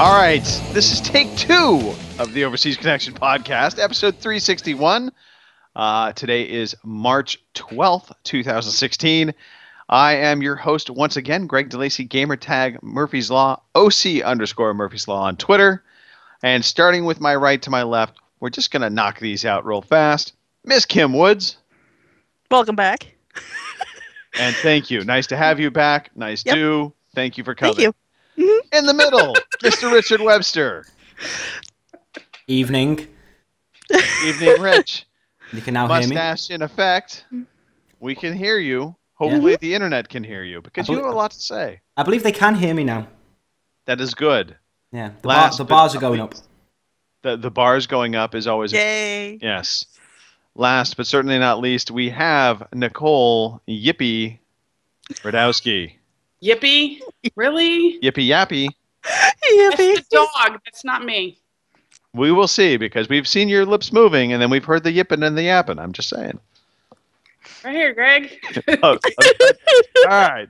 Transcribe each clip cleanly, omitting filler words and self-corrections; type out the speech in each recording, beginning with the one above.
All right, this is take 2 of the Overseas Connection podcast, episode 361. Today is March 12th, 2016. I am your host once again, Greg DeLacy, gamertag Murphy's Law, OC_Murphy's Law on Twitter. And starting with my right to my left, we're just going to knock these out real fast. Miss Kim Woods. Welcome back. And thank you. Nice to have you back. Nice to. Thank you for coming. Thank you. In the middle, Mr. Richard Webster. Evening. Evening, Rich. You can now hear me. Mustache in effect. We can hear you. Hopefully the internet can hear you because you have a lot to say. I believe they can hear me now. That is good. Yeah, the bars are going up. The bars going up is always Yay. Yes. Last but certainly not least, we have Nicole Yippee Radowski. Yippee? Really? Yippee Yappy. Yippee. That's the dog. That's not me. We will see because we've seen your lips moving and then we've heard the yipping and the yapping. I'm just saying. Right here, Greg. Oh, okay. All right.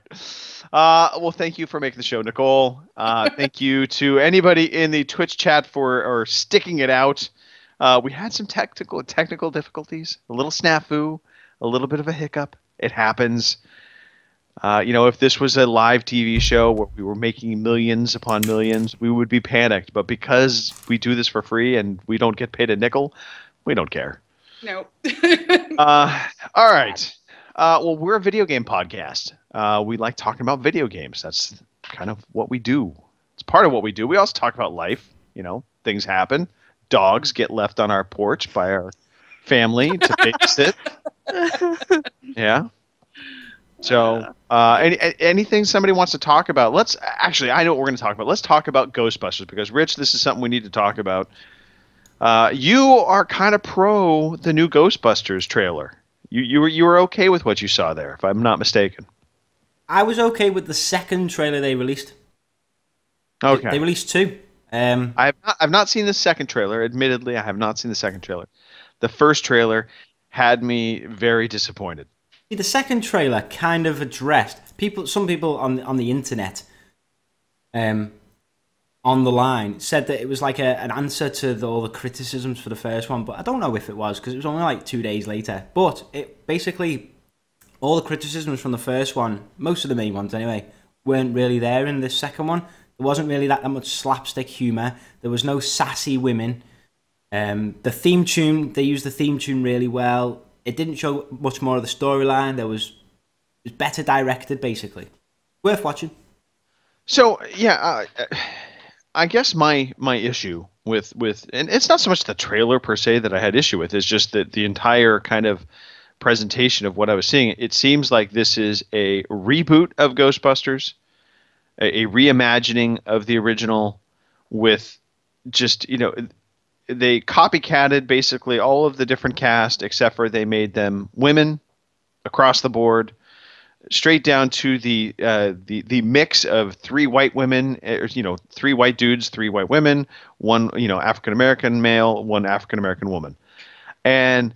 Well, thank you for making the show, Nicole. Thank you to anybody in the Twitch chat for sticking it out. We had some technical difficulties, a little snafu, a little bit of a hiccup. It happens. If this was a live TV show where we were making millions upon millions, we would be panicked. But because we do this for free and we don't get paid a nickel, we don't care. No. All right. Well, we're a video game podcast. We like talking about video games. That's kind of what we do. It's part of what we do. We also talk about life. Things happen. Dogs get left on our porch by our family to babysit. Yeah. So, anything somebody wants to talk about? I know what we're going to talk about. Let's talk about Ghostbusters because, Rich, this is something we need to talk about. You are kind of pro the new Ghostbusters trailer. You were okay with what you saw there, if I'm not mistaken. I was okay with the second trailer they released. Okay. They released 2. I've not seen the second trailer. Admittedly, I have not seen the second trailer. The first trailer had me very disappointed. The second trailer kind of addressed some people on the internet, on the line said that it was like an answer to all the criticisms for the first one, but I don't know if it was because it was only like 2 days later. But it basically all the criticisms from the first one, most of the main ones anyway, weren't really there in the second one. There wasn't really that much slapstick humor. There was no sassy women. The theme tune, they used the theme tune really well. It didn't show much more of the storyline. It was better directed, basically. Worth watching. So, yeah, I guess my issue with and it's not so much the trailer per se that I had issue with, it's just that the entire kind of presentation of what I was seeing. It seems like this is a reboot of Ghostbusters, a reimagining of the original with just, they copycatted basically all of the different cast except for they made them women across the board, straight down to the mix of 3 white women, 3 white dudes, 3 white women, 1 African American male, 1 African American woman, and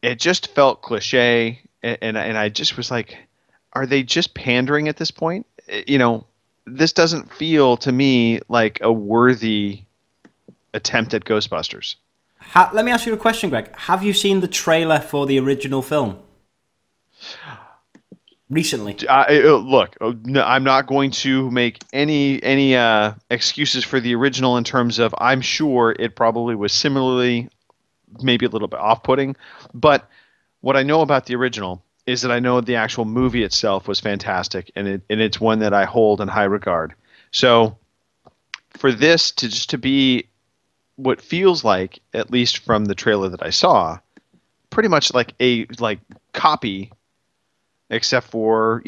it just felt cliche, and I just was like, are they just pandering at this point? This doesn't feel to me like a worthy attempt at Ghostbusters. Let me ask you a question, Greg. Have you seen the trailer for the original film recently? Look, no, I'm not going to make any excuses for the original in terms of I'm sure it probably was similarly maybe a little bit off-putting, but what I know about the original is that I know the actual movie itself was fantastic, and it's one that I hold in high regard. So for this to be what feels like, at least from the trailer that I saw, pretty much like a copy, except for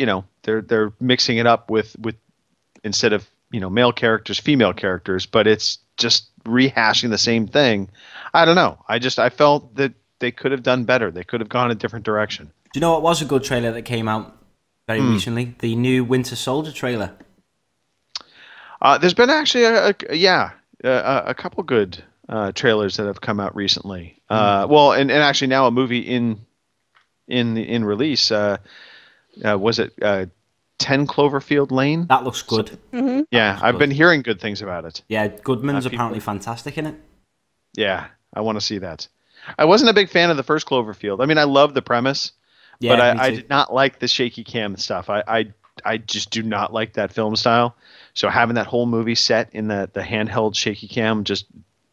they're mixing it up with instead of male characters, female characters, but it's just rehashing the same thing. I don't know. I felt that they could have done better. They could have gone a different direction. Do you know what was a good trailer that came out very recently? The new Winter Soldier trailer. There's been actually a couple good trailers that have come out recently. Well, and actually now a movie in release. Was it 10 Cloverfield Lane. That looks good. Hmm. Yeah, I've good. been hearing good things about it. Yeah, Goodman's People- apparently fantastic in it. Yeah, I want to see that. I wasn't a big fan of the first Cloverfield. I mean, I love the premise, Yeah, but me I too. did not like the shaky cam stuff. I just do not like that film style. So having that whole movie set in the handheld shaky cam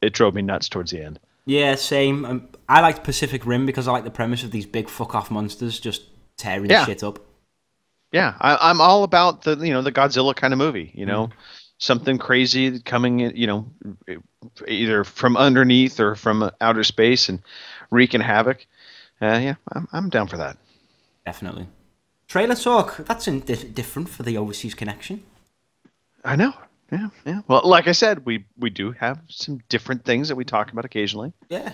it drove me nuts towards the end. Yeah, same. I liked Pacific Rim because I like the premise of these big fuck off monsters just tearing Yeah. shit up. Yeah, I'm all about the the Godzilla kind of movie. Something crazy coming in, either from underneath or from outer space and wreaking havoc. Yeah, I'm down for that. Definitely. Trailer talk. That's different for the overseas connection. I know. Yeah. Well, like I said, we do have some different things that we talk about occasionally. Yeah.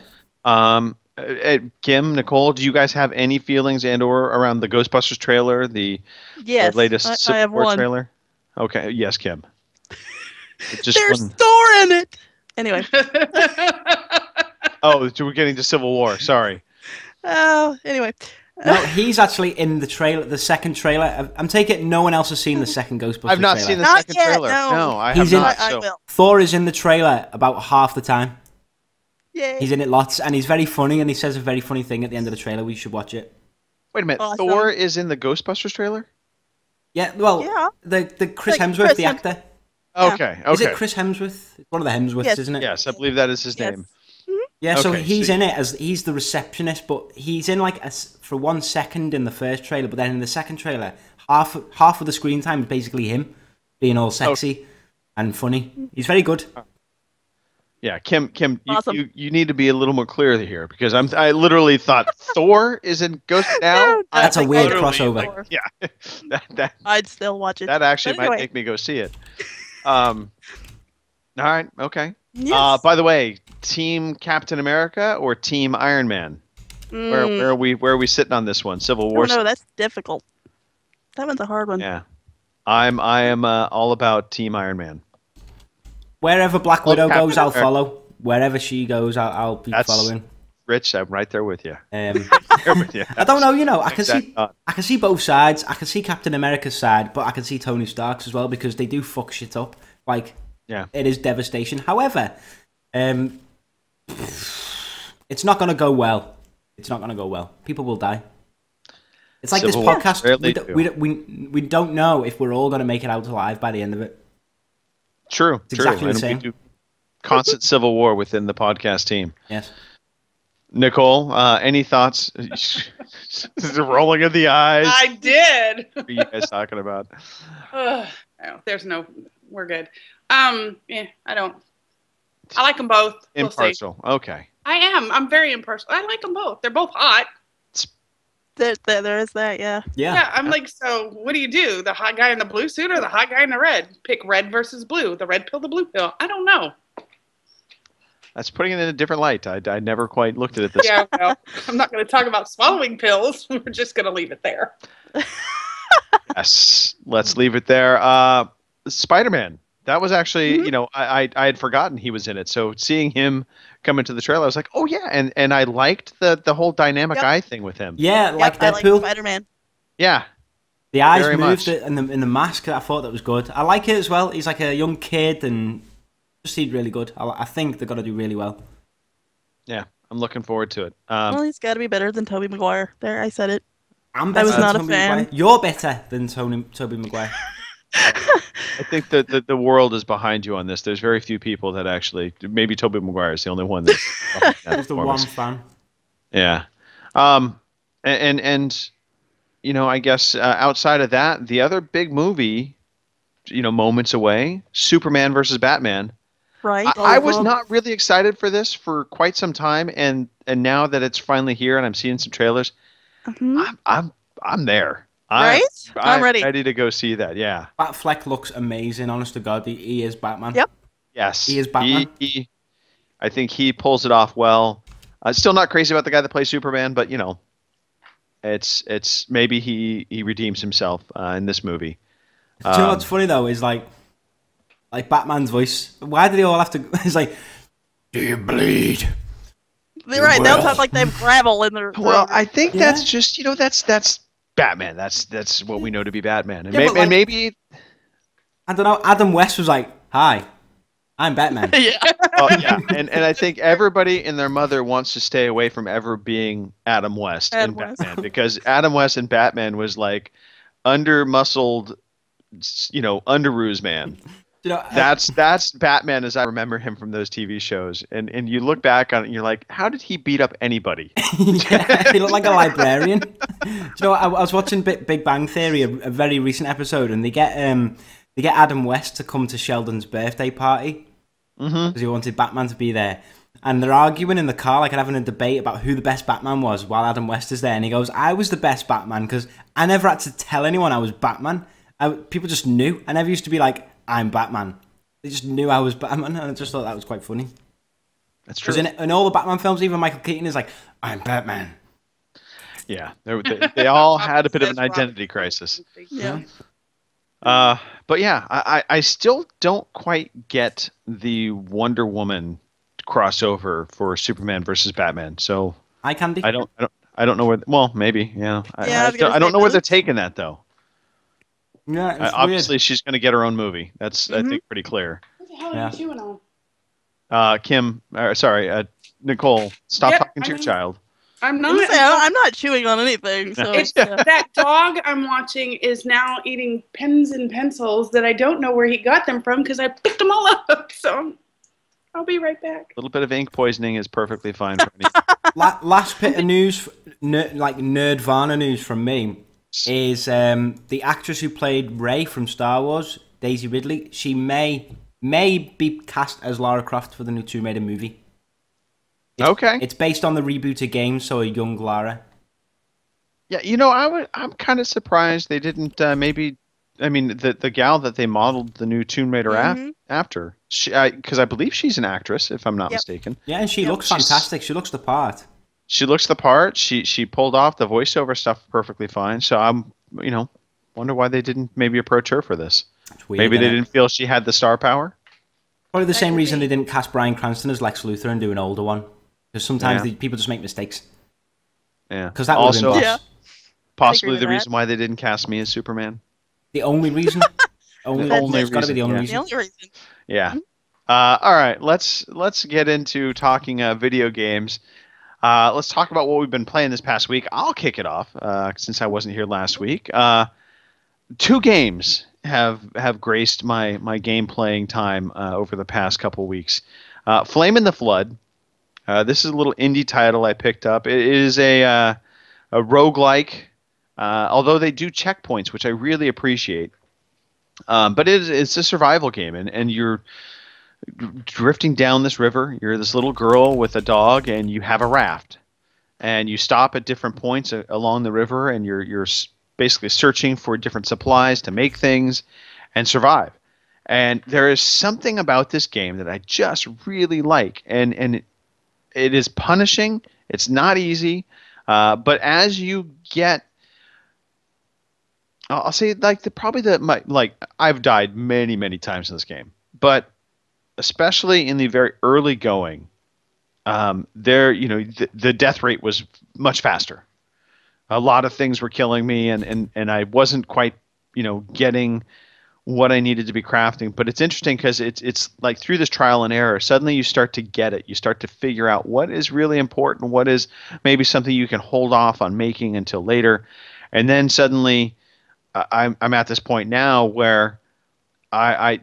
Kim, Nicole, do you guys have any feelings and/or around the Ghostbusters trailer, the Yes, latest I Civil have War one. trailer? Okay. Yes, Kim. Just There's one. Thor in it. Anyway. Oh, so we're getting to Civil War. Sorry. Oh, anyway. No, he's actually in the trailer, the second trailer. I'm taking it no one else has seen the second Ghostbusters I've not trailer. seen the Not second yet, trailer. no. I He's have in- not. I So. will. Thor is in the trailer about half the time. Yay. He's in it lots, and he's very funny, and he says a very funny thing at the end of the trailer. We should watch it. Wait a minute. Awesome. Thor is in the Ghostbusters trailer? Yeah, well, Yeah. the Chris Like Hemsworth, Chris the Hem- actor. Yeah. Okay. Is it Okay. Chris Hemsworth? It's one of the Hemsworths, Yes. isn't it? Yes, I believe that is his Yes. name. Yeah, so Okay, he's so- in it as he's the receptionist, but he's in like for 1 second in the first trailer, but then in the second trailer, half of the screen time is basically him being all sexy and funny. He's very good. Yeah, Kim, Awesome. you need to be a little more clear here because I literally thought Thor is in Ghost now. No, That's a I think weird literally crossover. Thor. Yeah, that I'd still watch it. that actually But anyway. might make me go see it. All right, okay. Yes. By the way, Team Captain America or Team Iron Man? Where are we sitting on this one? Civil War. No, that's difficult. That one's a hard one. Yeah, I am all about Team Iron Man. Wherever Black Widow Captain goes, I'll America. follow. Wherever she goes, I'll be That's- following. Rich, I'm right there with you. Um, There with you. I don't know, I can Exact- see I can see both sides. I can see Captain America's side, but I can see Tony Stark's as well because they do fuck shit up. Like, Yeah. it is devastation. However, it's not going to go well. It's not going to go well. People will die. It's like Civil this War podcast. rarely We don't know if we're all going to make it out alive by the end of it. True. exactly the And same. we do constant civil war within the podcast team. Yes. Nicole, any thoughts? The rolling of the eyes. I did. What are you guys talking about? No, we're good. Yeah, I like them both. We'll see. Impartial. Okay. I'm very impartial. I like them both. They're both hot. There is that, yeah. Yeah, I'm like, so what do? The hot guy in the blue suit or the hot guy in the red? Pick red versus blue. The red pill, the blue pill. I don't know. That's putting it in a different light. I never quite looked at it this way. Yeah, well, I'm not going to talk about swallowing pills. We're just going to leave it there. Yes. Let's leave it there. Spider-Man. That was actually, I had forgotten he was in it. So seeing him come into the trailer, I was like, oh yeah, and I liked the whole dynamic Yep. eye thing with him. Yeah, like I like Deadpool. Spider-Man. Yeah. The eyes Very moved much. in the mask. I thought that was good. I like it as well. He's like a young kid and just seemed really good. I think they're gonna do really well. Yeah. I'm looking forward to it. Well, he's got to be better than Tobey Maguire. There, I said it. I'm I better was than not a Tobey fan. Maguire. You're better than Tobey Maguire. I think that the world is behind you on this. There's very few people that actually, maybe Tobey Maguire is the only one that's behind that He's the performance. one fan. Yeah. And I guess outside of that, the other big movie, moments away, Superman versus Batman. Right? I was not really excited for this for quite some time, and now that it's finally here and I'm seeing some trailers, Mhm. I'm there. Right? I'm ready. Ready to go see that. Yeah. Batfleck looks amazing. Honest to God, he is Batman. Yep. Yes. He is Batman. I think he pulls it off well. Still not crazy about the guy that plays Superman, but it's maybe he redeems himself in this movie. Do you know what's funny though is like Batman's voice. Why do they all have to? It's like, do you bleed? They're right. They'll Well. talk like they have gravel in their Well, throat. I think Yeah. that's just that's Batman. That's what we know to be Batman. And, Yeah, and maybe I don't know. Adam West was like, "Hi, I'm Batman." Yeah. yeah, and I think everybody and their mother wants to stay away from ever being Adam West Adam in West. Batman because Adam West in Batman was like under-muscled, underoos man. You know, That's Batman as I remember him from those TV shows. And you look back on it and you're like, how did he beat up anybody? yeah, he looked like a librarian. Do you know, I was watching Big Bang Theory, a very recent episode, and they get Adam West to come to Sheldon's birthday party because he wanted Batman to be there. And they're arguing in the car, like having a debate about who the best Batman was while Adam West is there. And he goes, I was the best Batman because I never had to tell anyone I was Batman. People just knew. I never used to be like, I'm Batman. They just knew I was Batman, and I just thought that was quite funny. That's true. Because in all the Batman films, even Michael Keaton is like, I'm Batman. Yeah, they all had a bit of an identity crisis. Yeah. But yeah, I still don't quite get the Wonder Woman crossover for Superman versus Batman. So I candy. I don't know where. Well, maybe yeah. Yeah, I don't know where they're taking that though. Yeah, it's obviously, weird. she's going to get her own movie. That's I think pretty clear. What the hell are you chewing on? Nicole, stop Yep, talking to your child. I'm I'm not. not chewing on anything. So It's that dog I'm watching is now eating pens and pencils that I don't know where he got them from because I picked them all up. So I'll be right back. A little bit of ink poisoning is perfectly fine for me. Last bit of news, like Nerdvana news from me, is the actress who played Rey from Star Wars, Daisy Ridley. She may be cast as Lara Croft for the new Tomb Raider movie. It's based on the rebooted game, so a young Lara. Yeah, I'm kind of surprised they didn't maybe. I mean, the gal that they modeled the new Tomb Raider after, because I believe she's an actress, if I'm not mistaken. Yeah, and she looks fantastic. She looks the part. She looks the part. She pulled off the voiceover stuff perfectly fine. So I'm, wonder why they didn't maybe approach her for this. Weird, maybe they didn't feel she had the star power. Probably the same reason they didn't cast Bryan Cranston as Lex Luthor and do an older one. Because sometimes people just make mistakes. Yeah. Because that would have been possibly the reason why they didn't cast me as Superman. The only reason. It's got to be the only reason. The only reason. Yeah. All right. Let's get into talking video games. Let's talk about what we've been playing this past week. I'll kick it off since I wasn't here last week. 2 games have graced my game playing time over the past couple weeks. Flame in the Flood. This is a little indie title I picked up. It is a roguelike, although they do checkpoints, which I really appreciate. But it's a survival game, and you're drifting down this river. You're this little girl with a dog, and you have a raft. And you stop at different points along the river, and you're basically searching for different supplies to make things and survive. And there is something about this game that I just really like, and it is punishing. It's not easy, but as you get, I'll say I've died many times in this game, but especially in the very early going, the death rate was much faster. A lot of things were killing me, and I wasn't quite getting what I needed to be crafting. But it's interesting because it's like through this trial and error, suddenly you start to get it. You start to figure out what is really important, what is maybe something you can hold off on making until later. And then suddenly I'm at this point now where I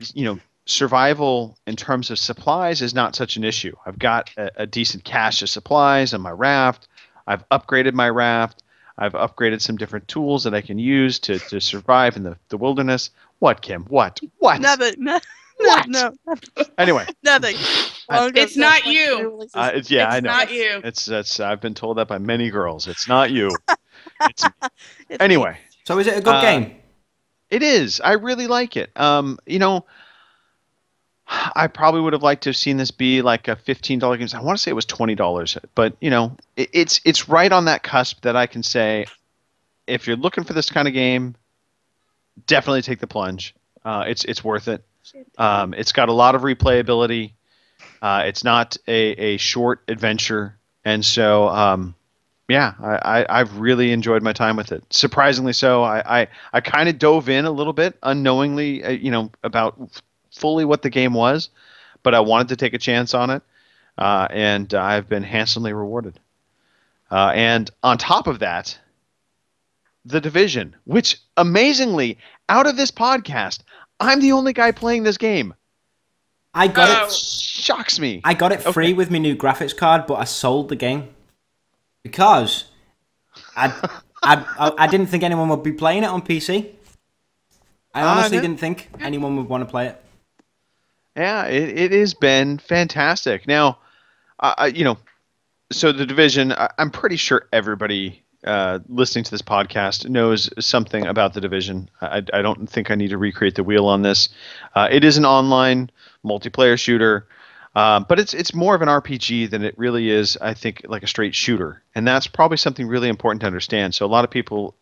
survival in terms of supplies is not such an issue. I've got a decent cache of supplies on my raft. I've upgraded my raft. I've upgraded some different tools that I can use to survive in the wilderness. What, Kim? What? Nothing. No. Anyway. Nothing. It's not you. I know. It's not you. It's I've been told that by many girls. It's not you. It's me. Anyway. So is it a good game? It is. I really like it. I probably would have liked to have seen this be like a $15 game. I want to say it was $20, but it's right on that cusp that I can say, if you're looking for this kind of game, definitely take the plunge. It's worth it. It's got a lot of replayability. It's not a short adventure, and so Yeah, I've really enjoyed my time with it. Surprisingly so. I kind of dove in a little bit unknowingly, about fully what the game was, but I wanted to take a chance on it, and I've been handsomely rewarded. And on top of that, The Division, which amazingly, out of this podcast, I'm the only guy playing this game. I got Oh. it. Shocks me. I got it free Okay. with my new graphics card, but I sold the game because I didn't think anyone would be playing it on PC. I honestly no. didn't think anyone would want to play it. Yeah, it has been fantastic. Now, so The Division, I'm pretty sure everybody listening to this podcast knows something about The Division. I don't think I need to recreate the wheel on this. It is an online multiplayer shooter, but it's more of an RPG than it really is, I think, like a straight shooter. And that's probably something really important to understand. So a lot of people,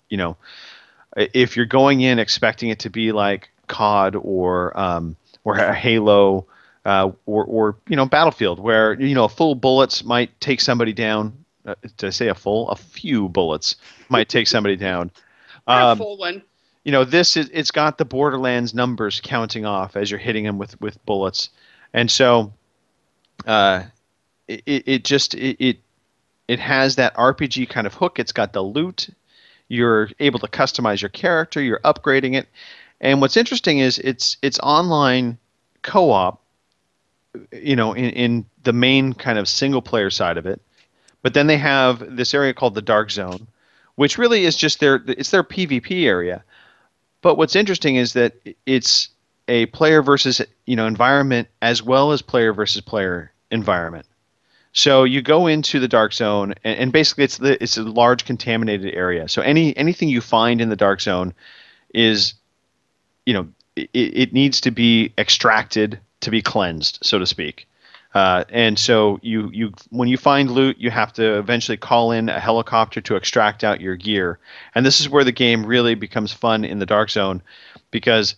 if you're going in expecting it to be like COD or a Halo, or Battlefield, where full bullets might take somebody down. Did I say a full? A few bullets might take somebody down. Not a full one. It's got the Borderlands numbers counting off as you're hitting them with bullets, and so it has that RPG kind of hook. It's got the loot. You're able to customize your character. You're upgrading it, and what's interesting is it's online co-op. In the main kind of single player side of it, but then they have this area called the Dark Zone, which really is just their PvP area. But what's interesting is that it's a player versus environment as well as player versus player environment. So you go into the Dark Zone, and basically it's a large contaminated area. So anything you find in the Dark Zone is, it needs to be extracted to be cleansed, so to speak. And so you when you find loot, you have to eventually call in a helicopter to extract out your gear. And this is where the game really becomes fun in the Dark Zone, because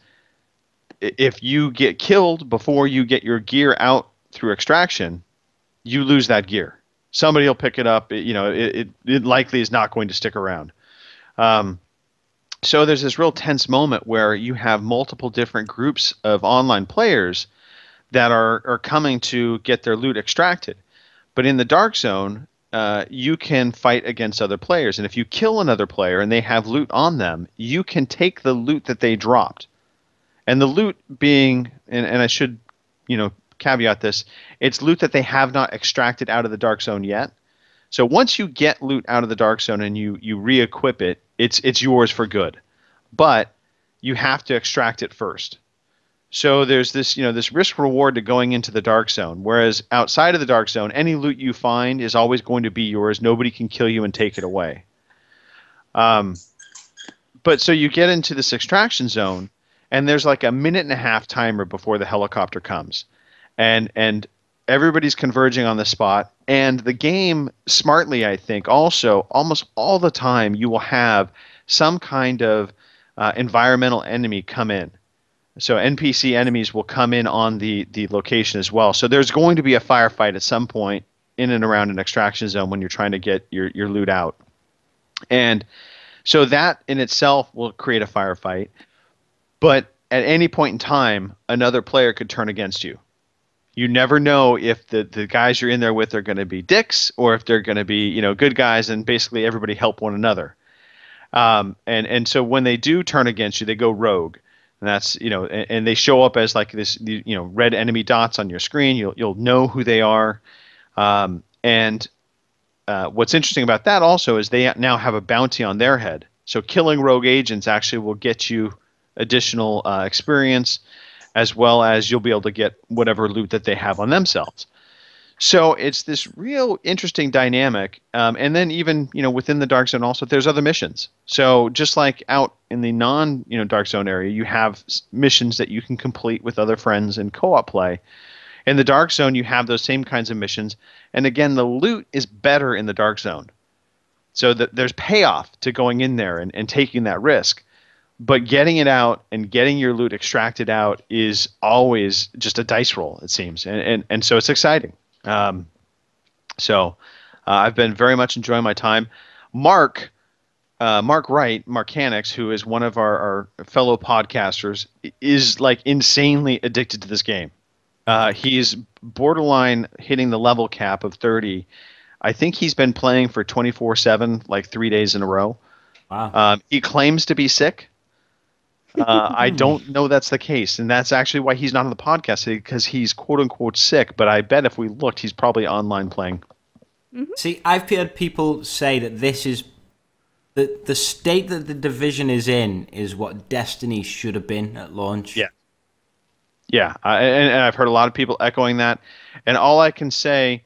if you get killed before you get your gear out through extraction, you lose that gear. Somebody will pick it up. It likely is not going to stick around. So there's this real tense moment where you have multiple different groups of online players that are coming to get their loot extracted. But in the Dark Zone, you can fight against other players. And if you kill another player and they have loot on them, you can take the loot that they dropped. And the loot being, and I should, caveat this, it's loot that they have not extracted out of the Dark Zone yet. So once you get loot out of the Dark Zone and you re-equip it, it's yours for good. But you have to extract it first. So there's this risk reward to going into the Dark Zone, whereas outside of the Dark Zone, any loot you find is always going to be yours. Nobody can kill you and take it away. But so you get into this extraction zone, and there's like a 1.5-minute timer before the helicopter comes, and everybody's converging on the spot. And the game, smartly, I think, also almost all the time you will have some kind of environmental enemy come in. So NPC enemies will come in on the location as well. So there's going to be a firefight at some point in and around an extraction zone when you're trying to get your loot out. And so that in itself will create a firefight. But at any point in time, another player could turn against you. You never know if the guys you're in there with are going to be dicks or if they're going to be good guys, and basically everybody help one another. And so when they do turn against you, they go rogue. And that's and they show up as like this red enemy dots on your screen. You'll know who they are. And what's interesting about that also is they now have a bounty on their head. So killing rogue agents actually will get you additional experience, as well as you'll be able to get whatever loot that they have on themselves. So it's this real interesting dynamic. And then even within the Dark Zone also, there's other missions. So just like out in the non Dark Zone area, you have missions that you can complete with other friends in co-op play. In the Dark Zone, you have those same kinds of missions. And again, the loot is better in the Dark Zone. So there's payoff to going in there and taking that risk. But getting it out and getting your loot extracted out is always just a dice roll, it seems. And so it's exciting. I've been very much enjoying my time. Mark Wright, Marcanix, who is one of our fellow podcasters, is like insanely addicted to this game. He's borderline hitting the level cap of 30. I think he's been playing for 24/7, like 3 days in a row. Wow. He claims to be sick. I don't know that's the case, and that's actually why he's not on the podcast, because he's quote unquote sick. But I bet if we looked, he's probably online playing. See, I've heard people say that this is the state that the Division is in is what Destiny should have been at launch. Yeah. Yeah, and I've heard a lot of people echoing that. And all I can say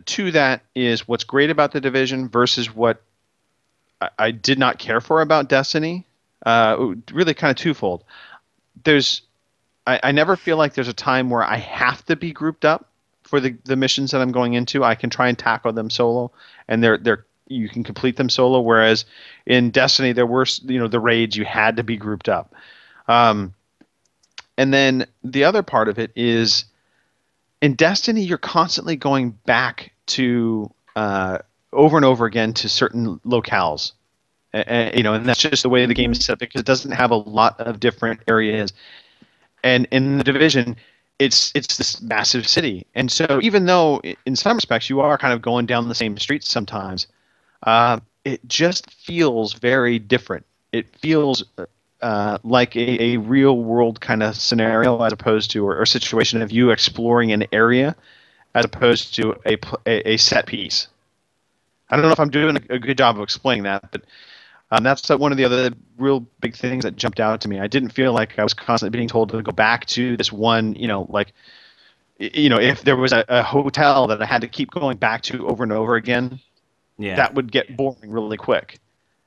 to that is what's great about the Division versus what I did not care for about Destiny. Really kind of twofold. I never feel like there's a time where I have to be grouped up for the missions that I'm going into. I can try and tackle them solo, and you can complete them solo. Whereas in Destiny, there were the raids, you had to be grouped up. And then the other part of it is in Destiny, you're constantly going back to over and over again to certain locales. And that's just the way the game is set up, because it doesn't have a lot of different areas. And in the Division, it's this massive city. And so even though in some respects you are kind of going down the same streets sometimes, it just feels very different. It feels like a real world kind of scenario, as opposed to or situation of you exploring an area as opposed to a set piece. I don't know if I'm doing a good job of explaining that, but that's one of the other real big things that jumped out to me. I didn't feel like I was constantly being told to go back to this one, if there was a hotel that I had to keep going back to over and over again, that would get boring really quick.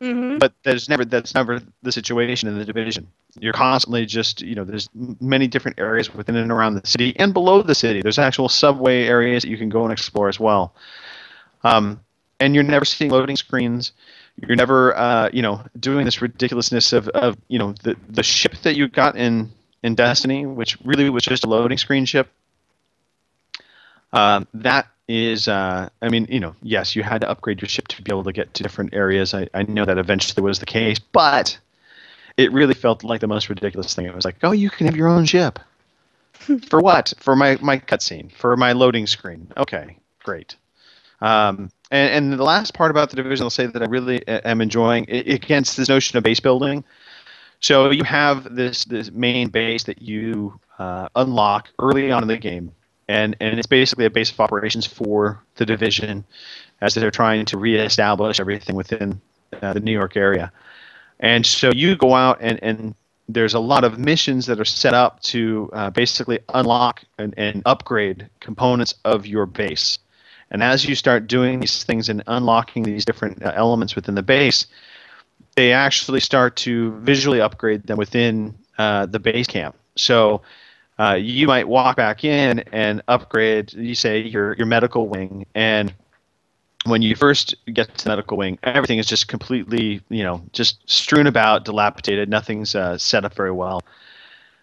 Mm-hmm. But that's never the situation in the Division. You're constantly just, there's many different areas within and around the city and below the city. There's actual subway areas that you can go and explore as well. And you're never seeing loading screens. You're never, doing this ridiculousness of the ship that you got in Destiny, which really was just a loading screen ship. That is, yes, you had to upgrade your ship to be able to get to different areas. I know that eventually was the case, but it really felt like the most ridiculous thing. It was like, oh, you can have your own ship. For what? For my cutscene, for my loading screen. Okay, great. And the last part about the Division, I'll say that I really am enjoying against this notion of base building. So you have this main base that you unlock early on in the game, and it's basically a base of operations for the Division as they're trying to reestablish everything within the New York area. And so you go out and there's a lot of missions that are set up to basically unlock and upgrade components of your base. And as you start doing these things and unlocking these different elements within the base, they actually start to visually upgrade them within the base camp. So you might walk back in and upgrade, you say, your medical wing. And when you first get to the medical wing, everything is just completely, just strewn about, dilapidated. Nothing's set up very well.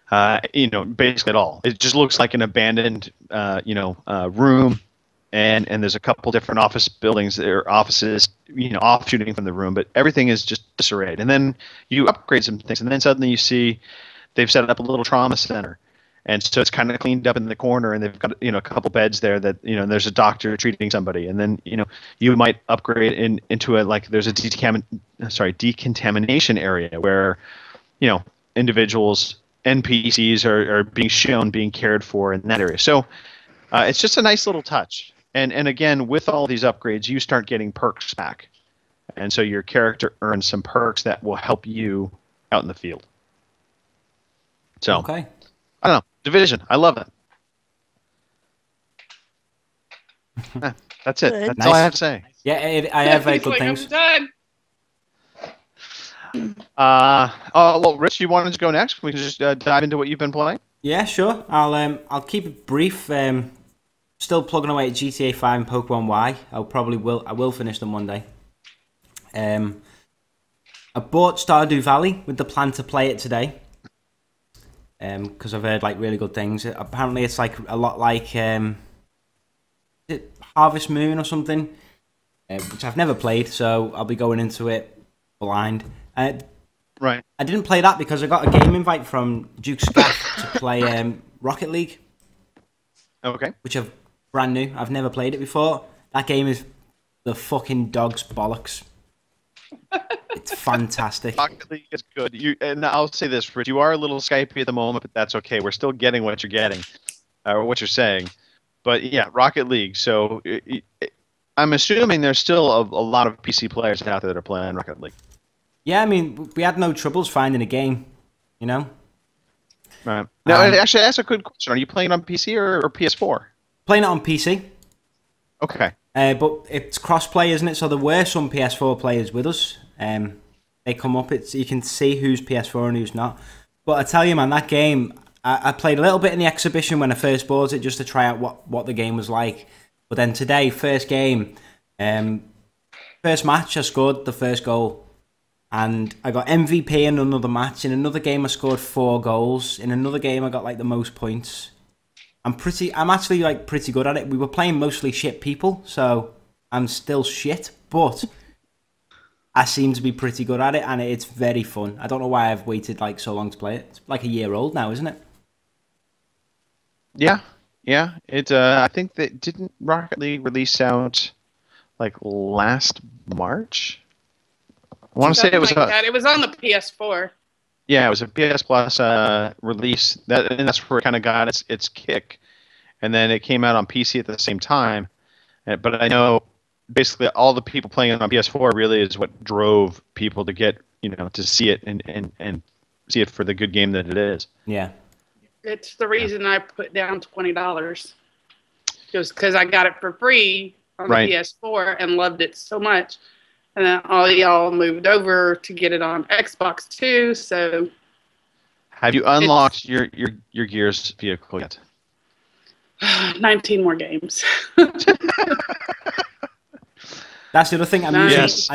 Basically at all. It just looks like an abandoned, room. And there's a couple different office buildings or offices, offshooting from the room, but everything is just disarrayed. And then you upgrade some things, and then suddenly you see they've set up a little trauma center, and so it's kind of cleaned up in the corner, and they've got a couple beds there that there's a doctor treating somebody, and then you might upgrade into there's a decontamination area where individuals, NPCs are being cared for in that area. So it's just a nice little touch. And again, with all these upgrades, you start getting perks back. And so your character earns some perks that will help you out in the field. So, okay. I don't know. Division. I love it. That's it. That's all I have to say. Yeah, I have very good things. I'm done. Well, Rich, you wanted to go next? We can just dive into what you've been playing. Yeah, sure. I'll keep it brief. Still plugging away at GTA 5 and Pokemon Y. I will finish them one day. I bought Stardew Valley with the plan to play it today. Because I've heard really good things. Apparently, it's a lot like Harvest Moon or something. which I've never played, so I'll be going into it blind. Right. I didn't play that because I got a game invite from Duke Scaff to play Rocket League, Okay. which I've brand new. I've never played it before. That game is the fucking dog's bollocks. It's fantastic. Rocket League is good. And I'll say this, Rich, you are a little Skypey at the moment, but that's okay. We're still getting what you're getting, or what you're saying. But yeah, Rocket League. So I'm assuming there's still a lot of PC players out there that are playing Rocket League. Yeah, I mean, we had no troubles finding a game, you know? Right. Now, actually, that's a good question. Are you playing on PC or PS4? Playing it on PC, Okay. but it's cross-play, isn't it? So there were some PS4 players with us. They come up, you can see who's PS4 and who's not. But I tell you, man, that game, I played a little bit in the exhibition when I first bought it just to try out what the game was like. But then today, first game, first match, I scored the first goal. And I got MVP in another match. In another game, I scored 4 goals. In another game, I got like the most points. I'm actually like pretty good at it. We were playing mostly shit people, so I'm still shit, but I seem to be pretty good at it, and it's very fun. I don't know why I've waited like so long to play it. It's like a year old now, isn't it? Yeah. Yeah. I think that didn't Rocket League release out like last March? I want to say it was. Something like that. It was on the PS4. Yeah, it was a PS Plus release. And that's where it kind of got its kick. And then it came out on PC at the same time. But I know basically all the people playing it on PS4 really is what drove people to get, to see it and see it for the good game that it is. Yeah. It's the reason I put down $20. Just because I got it for free on the PS4 and loved it so much. And then all y'all moved over to get it on Xbox too, so... Have you unlocked your Gears vehicle yet? 19 more games. That's the other thing. I'm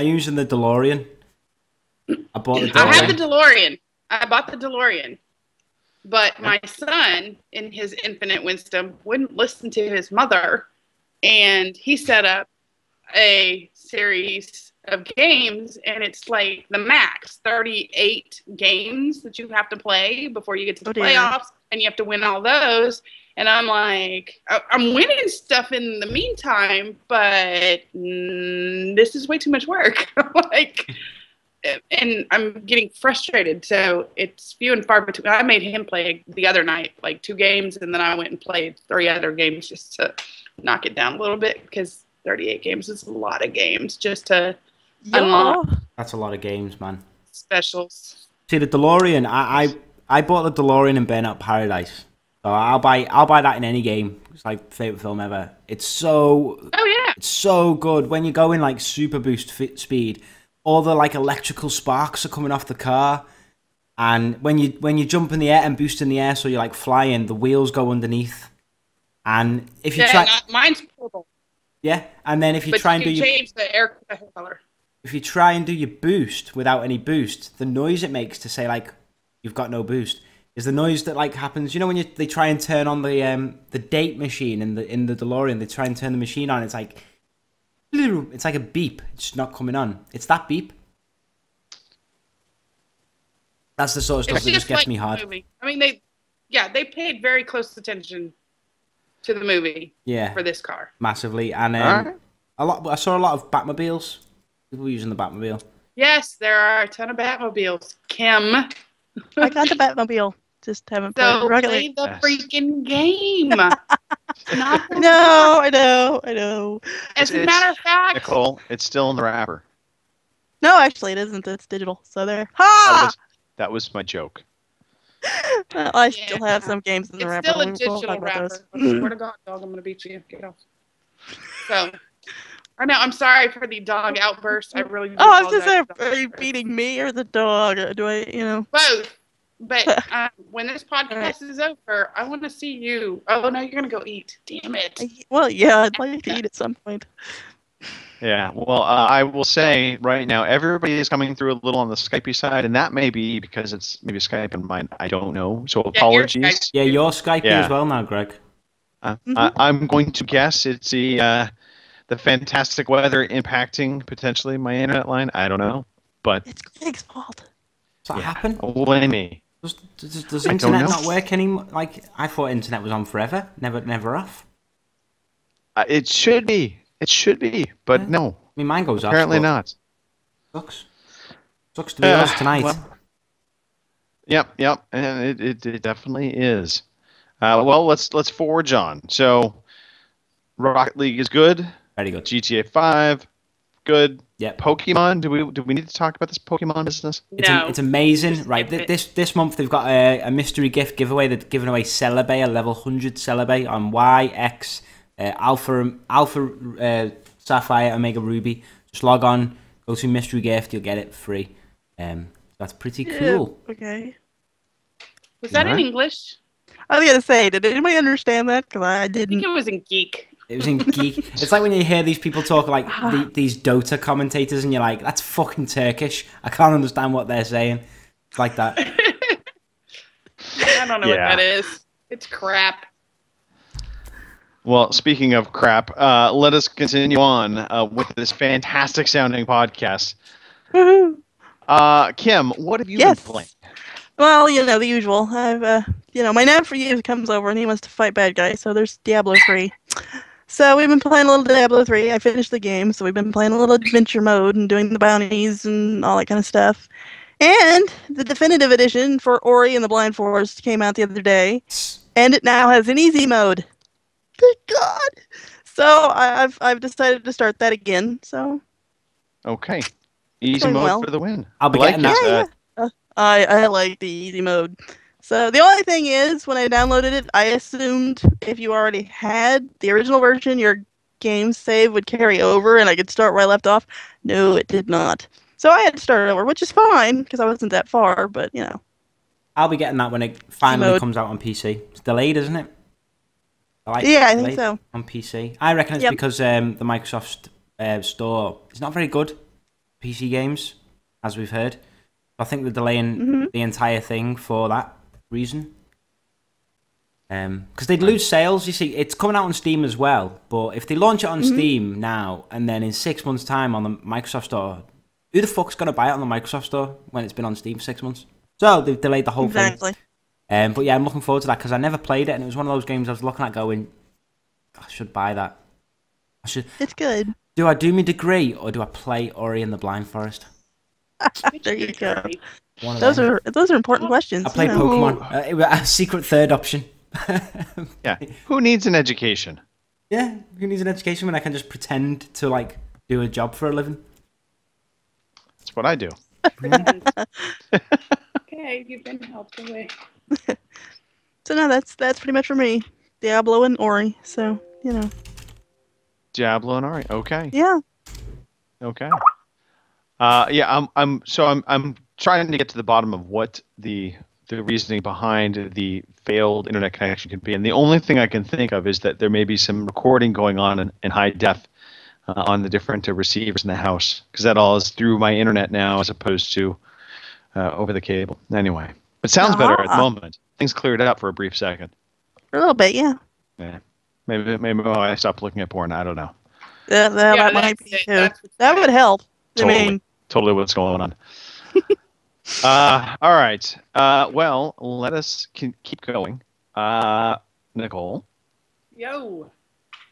using the DeLorean. I bought the DeLorean. I have the DeLorean. I bought the DeLorean. But my son, in his infinite wisdom, wouldn't listen to his mother. And he set up a series of games, and it's like the max 38 games that you have to play before you get to the playoffs, and you have to win all those. And I'm like, I'm winning stuff in the meantime, but this is way too much work. And I'm getting frustrated. So it's few and far between. I made him play the other night, like 2 games, and then I went and played 3 other games just to knock it down a little bit, because 38 games is a lot of games just to unlock. That's a lot of games, man. Specials. See, the DeLorean, I bought the DeLorean in Burnout Paradise. So I'll buy that in any game. It's like favorite film ever. It's so it's so good when you go in like super boost speed. All the like electrical sparks are coming off the car, and when you jump in the air and boost in the air, so you're like flying, the wheels go underneath. And if you mine's purple. Yeah, and then if you try and change the air color. If you try and do your boost without any boost, the noise it makes to say like you've got no boost is the noise that like happens. You know when they try and turn on the date machine in the DeLorean, they try and turn the machine on. It's like a beep. It's not coming on. It's that beep. That's the sort of stuff that just gets me hard. Movie. I mean, they paid very close attention to the movie. Yeah, for this car massively, and I saw a lot of Batmobiles. People using the Batmobile. Yes, there are a ton of Batmobiles. Kim. I got the Batmobile. Just haven't played Rocket League. Play the freaking game. I know. As a matter of fact, Nicole, it's still in the wrapper. No, actually, it isn't. It's digital. So there. Ha! That was my joke. Well, I still have some games in the wrapper. It's still a digital wrapper. I swear to God, dog, I'm going to beat you. Get off. So, I know. I'm sorry for the dog outburst. I really do. I was just saying, are you beating me or the dog? Do I, Both. But when this podcast is over, I want to see you. Oh, no, you're going to go eat. Damn it. Well, yeah, I'd like to eat at some point. Yeah, well, I will say right now, everybody is coming through a little on the Skypey side, and that may be because it's maybe Skype and mine. I don't know. So apologies. You're Skypey as well now, Greg. I'm going to guess it's the the fantastic weather impacting potentially my internet line. I don't know, but It's Greg's fault. Does that happen? blame me. Does I don't internet know. not work anymore? Like, I thought internet was on forever, never off. It should be. It should be, but Yeah. no. I mean, mine goes Apparently off. not. Sucks to be yours tonight. Well, yep, and it definitely is. Well, let's forge on. So, Rocket League is good. Very good. GTA 5, good. Yep. Pokemon. Do we need to talk about this Pokemon business? It's amazing, Just right? skip it. This month they've got a mystery gift giveaway. They're giving away Celebi, a level 100 Celebi on Y, X, Alpha, Sapphire, Omega Ruby. Just log on, go to mystery gift, you'll get it free. That's pretty cool. Okay. Was that in Alright. English? I was gonna say, did anybody understand that? Because I I think didn't. it was in Geek. It was in Geek. It's like when you hear these people talk like these Dota commentators, and you're like, "That's fucking Turkish. I can't understand what they're saying." It's like that. I don't know Yeah. what that is. It's crap. Well, speaking of crap, let us continue on with this fantastic sounding podcast. Woohoo. Kim, what have you Yes. been playing? Well, the usual. I've, my nephew comes over and he wants to fight bad guys, so there's Diablo 3. So we've been playing a little Diablo 3. I finished the game, so we've been playing a little adventure mode and doing the bounties and all that kind of stuff. And the definitive edition for Ori and the Blind Forest came out the other day, and it now has an easy mode. Good God! So I've decided to start that again. So Okay. Easy Doing mode well. for the win. I'll be I like getting that. it. Yeah, I like the easy mode. So the only thing is, when I downloaded it, I assumed if you already had the original version, your game save would carry over and I could start where I left off. No, it did not. So I had to start over, which is fine because I wasn't that far. But I'll be getting that when it finally Mode. comes out on PC. It's delayed, isn't it? yeah, I think Delayed so. on PC. I reckon it's Yep. because the Microsoft store is not very good. PC games, as we've heard. I think they're delaying the entire thing for that reason. Because they'd lose sales. You see, it's coming out on Steam as well. But if they launch it on Steam now, and then in 6 months' time on the Microsoft store, who the fuck's going to buy it on the Microsoft store when it's been on Steam for 6 months? So they've delayed the whole thing. Exactly. But yeah, I'm looking forward to that because I never played it, and it was one of those games I was looking at going, I should buy that. I should. It's good. Do I do my degree or do I play Ori and the Blind Forest? There you go. One of Those them. are important questions. I played you know. Pokemon. It was a secret third option. Yeah. Who needs an education? Yeah, who needs an education when I can just pretend to like do a job for a living? That's what I do. Okay, you've been helped away. So no, that's pretty much for me. Diablo and Ori. So Diablo and Ori. Okay. yeah. Okay. Yeah, I'm trying to get to the bottom of what the reasoning behind the failed internet connection could be, and the only thing I can think of is that there may be some recording going on in high def on the different receivers in the house, because that all is through my internet now as opposed to over the cable. Anyway, it sounds better at the moment. Things cleared up for a brief second. For a little bit, yeah. Yeah. Maybe I stopped looking at porn. I don't know. That might be it. too. That's what's That would help. Totally. I mean, Totally what's going on. All right. Well, let us keep going. Nicole, Yo.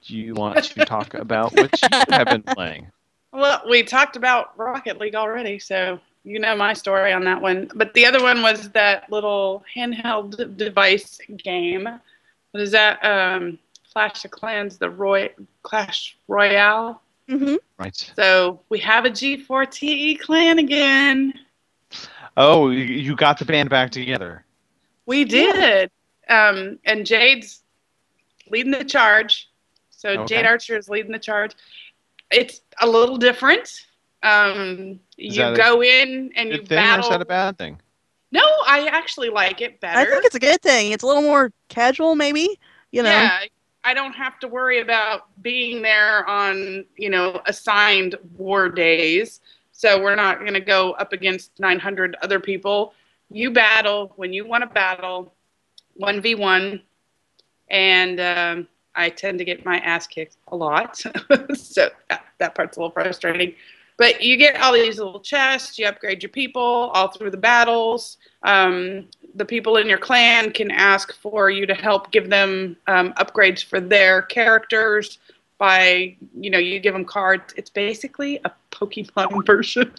do you want to talk about what you have been playing? Well, we talked about Rocket League already, so you know my story on that one. But the other one was that little handheld device game. What is that? Clash of Clans, Clash Royale. hmm Right. So we have a G4TE clan again. Oh, you got the band back together. We did. And Jade's leading the charge. So Okay. Jade Archer is leading the charge. It's a little different. You that a go in and you Good thing or is battle. that a bad thing? No, I actually like it better. I think it's a good thing. It's a little more casual, maybe. Yeah, I don't have to worry about being there on, assigned war days. So we're not going to go up against 900 other people. You battle when you want to battle, 1v1. And I tend to get my ass kicked a lot. So that part's a little frustrating. But you get all these little chests, you upgrade your people all through the battles. The people in your clan can ask for you to help give them upgrades for their characters by, you give them cards. It's basically a Pokemon version,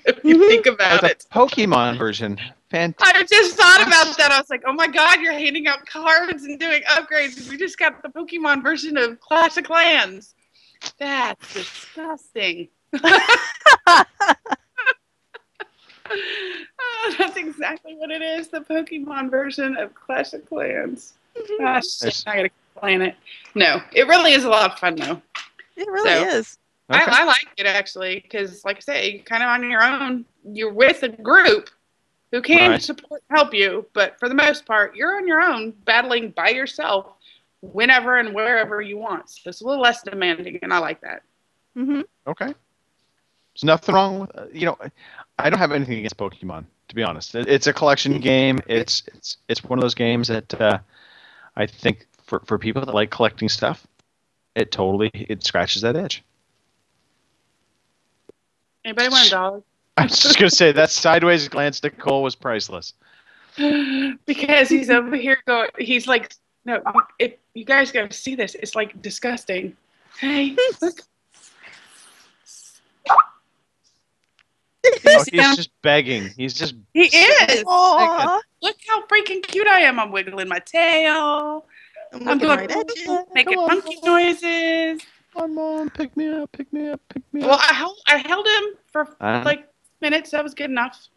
if you think about it. Pokemon version. Fantastic. I just thought about that. I was like, oh my God, you're handing out cards and doing upgrades. We just got the Pokemon version of Clash of Clans. That's disgusting. That's exactly what it is, the Pokemon version of Clash of Clans. Ah, shit, I gotta explain it. No, it really is a lot of fun, though. It really is. Okay. I like it, actually, because, like I say, you're kind of on your own. You're with a group who can support and help you, but for the most part, you're on your own, battling by yourself whenever and wherever you want. So it's a little less demanding, and I like that. Mm-hmm. Okay. There's nothing wrong with I don't have anything against Pokemon, to be honest. It's a collection game. It's one of those games that I think for people that like collecting stuff, it scratches that itch. Anybody want a dog? I was just gonna say that sideways glance to Cole was priceless. Because he's over here going. He's like, no, if you guys gotta see this, it's like disgusting. Hey, look. He's just begging. He is. Aww. Look how freaking cute I am. I'm wiggling my tail. I'm doing right at you. making monkey noises. Come on, Mom, pick me up, pick me up, pick me up. Well, I held him for like minutes. That was good enough.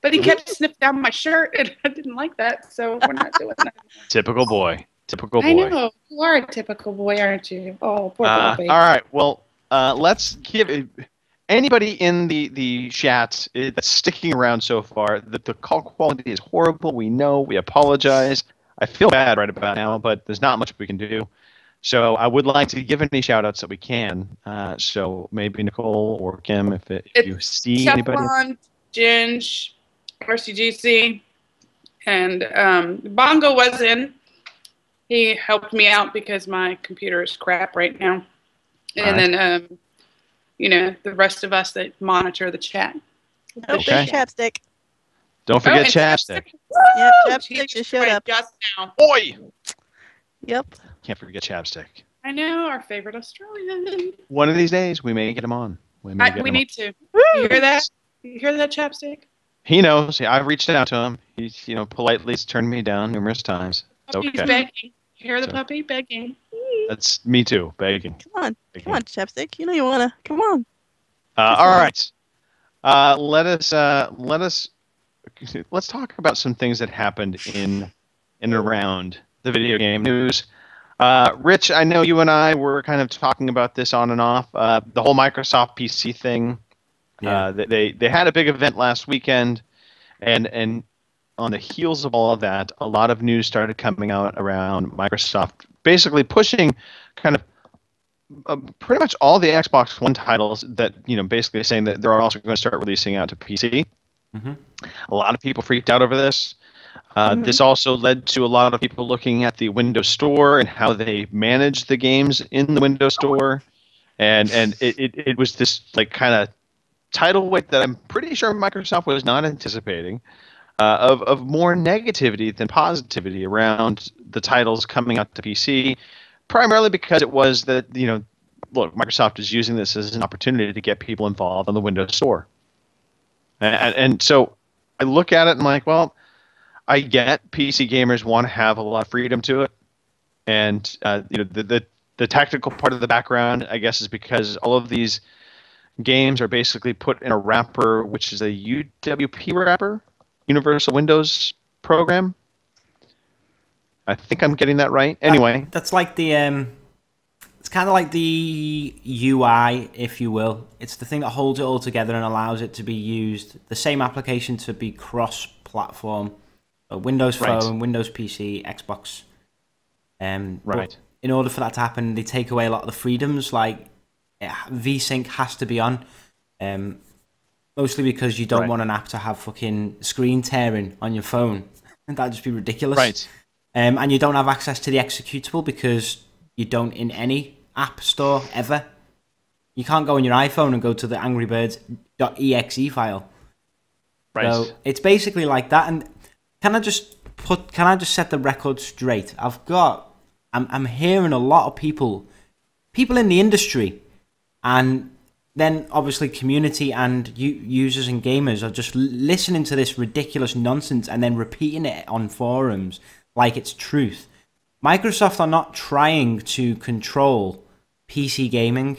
But he kept sniffing down my shirt, and I didn't like that. So we're not doing that. Typical boy. Typical boy. I know. You are a typical boy, aren't you? Oh, poor baby. All right. Well, let's give anybody in the chat that's sticking around so far. The call quality is horrible. We know. We apologize. I feel bad right about now, but there's not much we can do. So I would like to give any shout-outs that we can. So maybe Nicole or Kim, if you see anybody. Teflon, Ginge, RCGC, and Bongo was in. He helped me out because my computer is crap right now. And then, the rest of us that monitor the chat. Okay. Chapstick. Don't forget Chapstick. Yep, Chapstick just showed up. Just now. Boy! Yep. Can't forget Chapstick. I know, our favorite Australian. One of these days, we may get him on. We need to. You hear that? You hear that, Chapstick? He knows. I've reached out to him. He's, politely turned me down numerous times. It's Puppy's okay. begging. You hear the puppy begging? That's me too, begging. Come on, Chapstick. You know you wanna. Come on. All right. Let's talk about some things that happened in and around the video game news. Rich, I know you and I were kind of talking about this on and off. The whole Microsoft PC thing. Yeah. They had a big event last weekend, and on the heels of all of that, a lot of news started coming out around Microsoft basically pushing kind of pretty much all the Xbox One titles that, basically saying that they're also going to start releasing out to PC. Mm-hmm. A lot of people freaked out over this. This also led to a lot of people looking at the Windows Store and how they manage the games in the Windows Store. And it was this like kind of tidal wave that I'm pretty sure Microsoft was not anticipating, of more negativity than positivity around the titles coming out to PC, primarily because it was that, look, Microsoft is using this as an opportunity to get people involved on the Windows Store. And so I look at it and I'm like, well, I get PC gamers want to have a lot of freedom to it. And, the technical part of the background, I guess, is because all of these games are basically put in a wrapper, which is a UWP wrapper, Universal Windows Program. I think I'm getting that right. Anyway. That's like the... It's kind of like the UI, if you will. It's the thing that holds it all together and allows it to be used, the same application to be cross-platform. Windows Phone, Windows PC, Xbox. But in order for that to happen, they take away a lot of the freedoms. Like VSync has to be on, mostly because you don't want an app to have fucking screen tearing on your phone. That'd just be ridiculous. Right. And you don't have access to the executable because you don't in any app store ever. You can't go on your iPhone and go to the Angry Birds.exe file. Right. So it's basically like that. And can I just set the record straight? I'm hearing a lot of people in the industry, and then obviously community and users and gamers are just listening to this ridiculous nonsense and then repeating it on forums like it's truth. Microsoft are not trying to control PC gaming.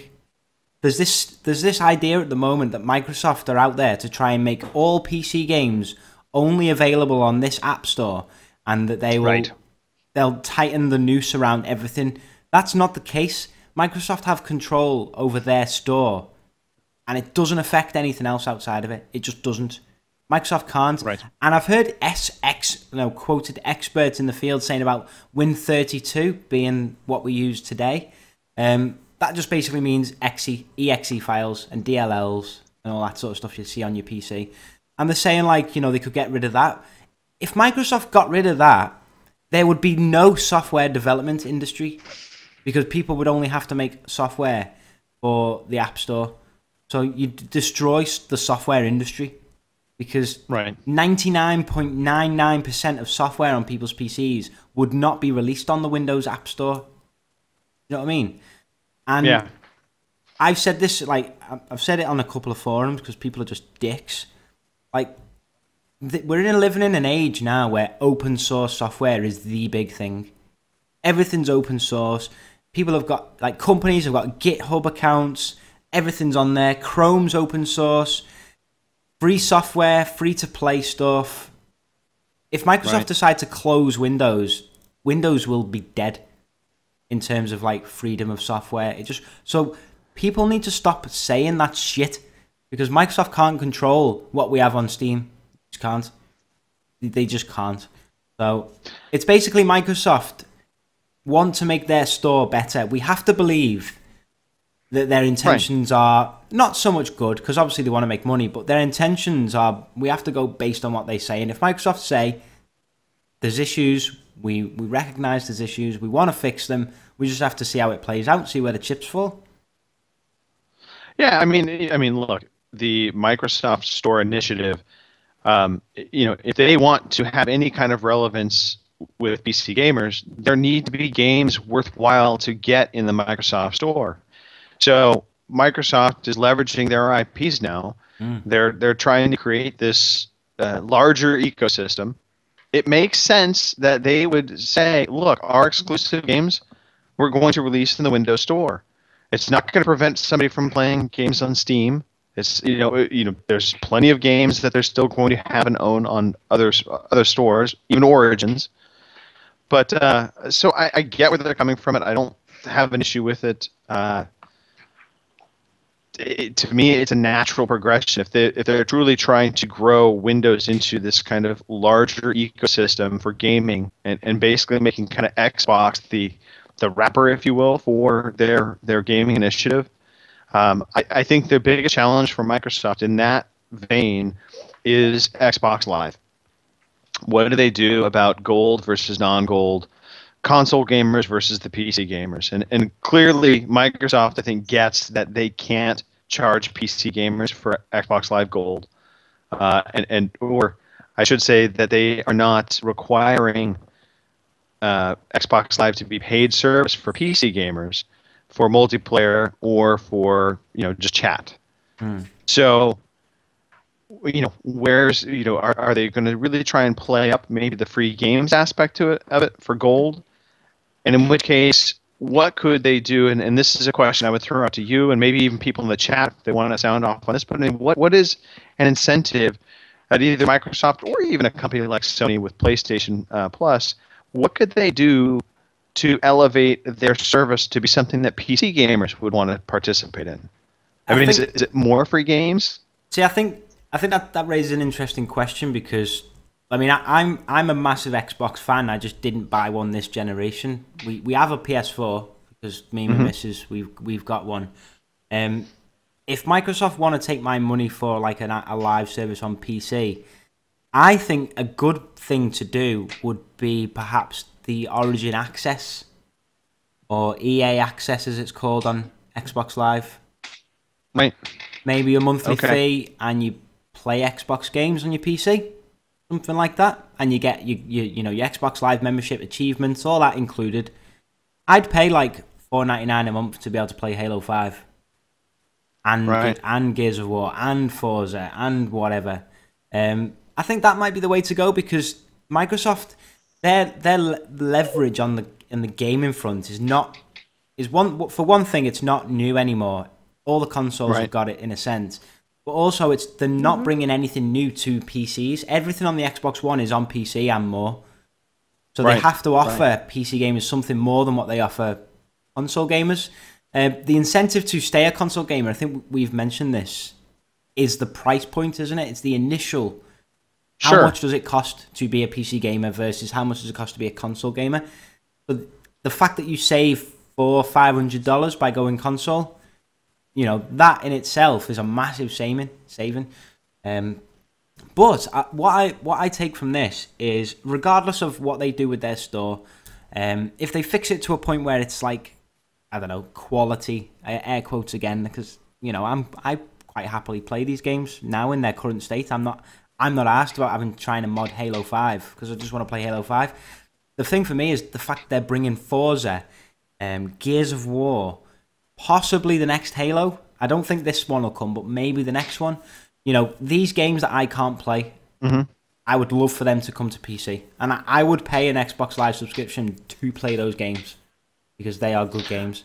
There's this idea at the moment that Microsoft are out there to try and make all PC games only available on this app store, and that they'll tighten the noose around everything. That's not the case. Microsoft have control over their store, and it doesn't affect anything else outside of it. It just doesn't. Microsoft can't. Right. And I've heard quoted experts in the field saying about Win32 being what we use today. That just basically means exe files and DLLs and all that sort of stuff you see on your PC. And they're saying, like, they could get rid of that. If Microsoft got rid of that, there would be no software development industry, because people would only have to make software for the App Store. So you destroy the software industry, because 99.99% of software on people's PCs would not be released on the Windows App Store. You know what I mean? And I've said this, I've said it on a couple of forums because people are just dicks. We're living in an age now where open source software is the big thing. Everything's open source. People have got, companies have got GitHub accounts. Everything's on there. Chrome's open source. Free software, free to play stuff. If Microsoft decide to close Windows, Windows will be dead in terms of freedom of software. So people need to stop saying that shit, because Microsoft can't control what we have on Steam. Just can't. They just can't. So it's basically Microsoft want to make their store better. We have to believe that their intentions are not so much good, because obviously they want to make money, but their intentions are, we have to go based on what they say. And if Microsoft say there's issues, we recognize there's issues, we want to fix them, we just have to see how it plays out, see where the chips fall. Yeah, I mean, look, the Microsoft Store initiative, if they want to have any kind of relevance with PC gamers, there need to be games worthwhile to get in the Microsoft Store. So Microsoft is leveraging their IPs now. They're trying to create this larger ecosystem. It makes sense that they would say, look, our exclusive games, we're going to release in the Windows Store. It's not going to prevent somebody from playing games on Steam. It's there's plenty of games that they're still going to have and own on other stores, even Origins. But so I get where they're coming from. I don't have an issue with it. To me, it's a natural progression. If they're truly trying to grow Windows into this kind of larger ecosystem for gaming, and basically making kind of Xbox the wrapper, if you will, for their gaming initiative, I think the biggest challenge for Microsoft in that vein is Xbox Live. What do they do about gold versus non-gold, console gamers versus the PC gamers? And clearly Microsoft, I think, gets that they can't charge PC gamers for Xbox Live Gold, or I should say that they are not requiring Xbox Live to be paid service for PC gamers for multiplayer or for just chat. So where's are they going to really try and play up maybe the free games aspect of it for gold? And in which case, what could they do? And this is a question I would throw out to you and maybe even people in the chat if they want to sound off on this. But what is an incentive at either Microsoft or even a company like Sony with PlayStation Plus? What could they do to elevate their service to be something that PC gamers would want to participate in? I mean, is it more free games? See, I think that raises an interesting question, because I mean, I'm a massive Xbox fan. I just didn't buy one this generation. We have a PS4 because me and my missus, we've got one. If Microsoft want to take my money for a live service on PC, I think a good thing to do would be perhaps the Origin Access or EA Access as it's called on Xbox Live. Right. Maybe a monthly Okay. fee, and you play Xbox games on your PC, something like that, and you get you know your Xbox Live membership, achievements, all that included. I'd pay like $4.99 a month to be able to play Halo 5 and Right. and Gears of War and Forza and whatever. I think that might be the way to go, because Microsoft, their leverage on the gaming front is for one thing, it's not new anymore. All the consoles Right. have got it in a sense, but also they're not bringing anything new to PCs. Everything on the Xbox One is on PC and more. So they Right. have to offer PC gamers something more than what they offer console gamers. The incentive to stay a console gamer, I think we've mentioned this, is the price point, isn't it? It's the initial. How Sure. much does it cost to be a PC gamer versus how much does it cost to be a console gamer? But the fact that you save $400-500 by going console, you know, that in itself is a massive saving. But what I take from this is, regardless of what they do with their store, if they fix it to a point where it's like, I don't know, quality, air quotes again, because you know I quite happily play these games now in their current state. I'm not asked about trying to mod Halo 5 because I just want to play Halo 5. The thing for me is the fact they're bringing Forza, Gears of War, possibly the next Halo. I don't think this one will come, but maybe the next one. You know, these games that I can't play, I would love for them to come to PC. And I would pay an Xbox Live subscription to play those games, because they are good games.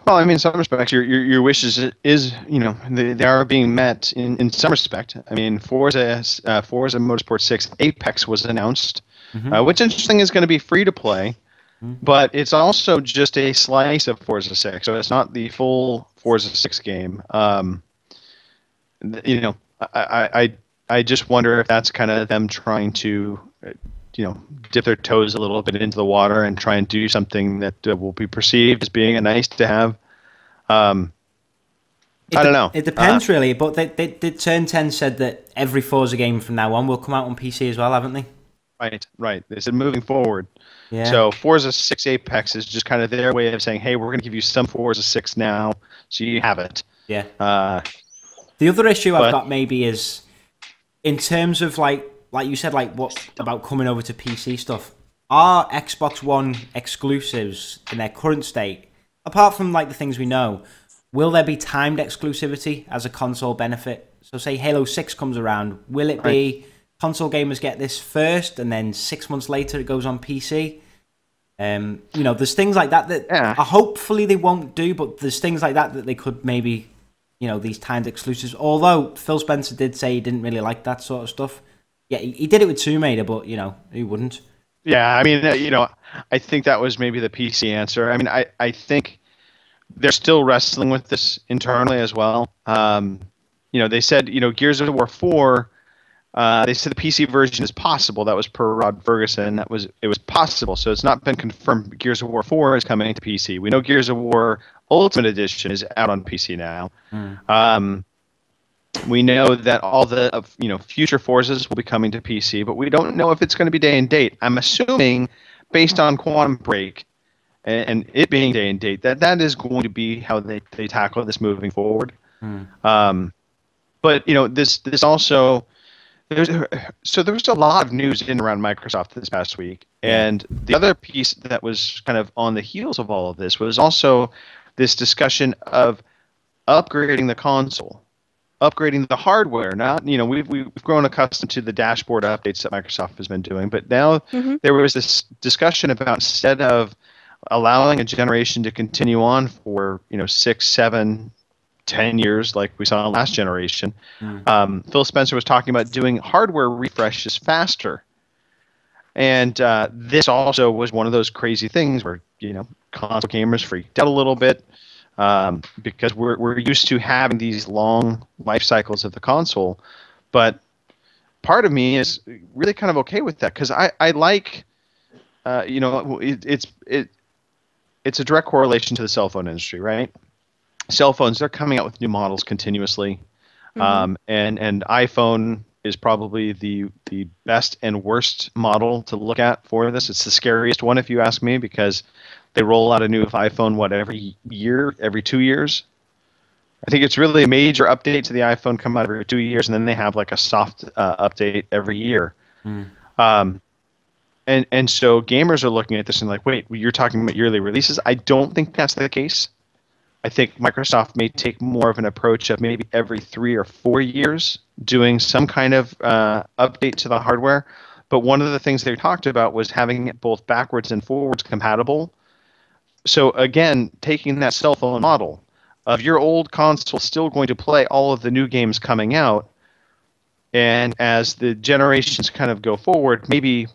Well, I mean, in some respects, your wishes is, you know, they are being met in some respect. I mean, Forza Motorsport 6 Apex was announced, which interesting is going to be free to play, but it's also just a slice of Forza 6, so it's not the full Forza 6 game. You know, I just wonder if that's kind of them trying to, you know, dip their toes a little bit into the water and try and do something that will be perceived as being a nice to have. I don't know. It depends really, but they Turn 10 said that every Forza game from now on will come out on PC as well, haven't they? Right. They said moving forward. Yeah. So Forza 6 Apex is just kind of their way of saying, hey, we're going to give you some Forza 6 now, so you have it. Yeah. The other issue I've got maybe is in terms of like you said, like what about coming over to PC stuff? Are Xbox One exclusives in their current state, apart from like the things we know, will there be timed exclusivity as a console benefit? So say Halo 6 comes around, will it be console gamers get this first and then 6 months later it goes on PC? You know, there's things like that hopefully they won't do, but there's things like that they could maybe, you know, these timed exclusives. Although Phil Spencer did say he didn't really like that sort of stuff. Yeah, he did it with Tomb Raider, but, you know, who wouldn't? Yeah, I mean, you know, I think that was maybe the PC answer. I mean, I think they're still wrestling with this internally as well. You know, they said, you know, Gears of War 4, they said the PC version is possible. That was per Rod Ferguson. It was possible. So it's not been confirmed Gears of War 4 is coming to PC. We know Gears of War Ultimate Edition is out on PC now. We know that all the you know, future Forzas will be coming to PC, but we don't know if it's going to be day and date. I'm assuming, based on Quantum Break and it being day and date, that is going to be how they tackle this moving forward. But you know, this also there was a lot of news in and around Microsoft this past week, and the other piece that was kind of on the heels of all of this was also this discussion of upgrading the console. Upgrading the hardware. Now, you know, we've grown accustomed to the dashboard updates that Microsoft has been doing, but now there was this discussion about, instead of allowing a generation to continue on for, you know, 6, 7, 10 years like we saw last generation, Phil Spencer was talking about doing hardware refreshes faster. And this also was one of those crazy things where, you know, console gamers freaked out a little bit. Because we're used to having these long life cycles of the console, but part of me is really kind of okay with that, because I like, you know, it's a direct correlation to the cell phone industry, right? Cell phones, they're coming out with new models continuously, and iPhone is probably the best and worst model to look at for this. It's the scariest one, if you ask me, because they roll out a new iPhone every year, every 2 years. I think it's really a major update to the iPhone come out every 2 years, and then they have like a soft update every year. And so gamers are looking at this and like, wait, you're talking about yearly releases? I don't think that's the case. I think Microsoft may take more of an approach of maybe every 3 or 4 years doing some kind of update to the hardware. But one of the things they talked about was having it both backwards and forwards compatible. So again, taking that cell phone model of your old console still going to play all of the new games coming out, and as the generations kind of go forward, maybe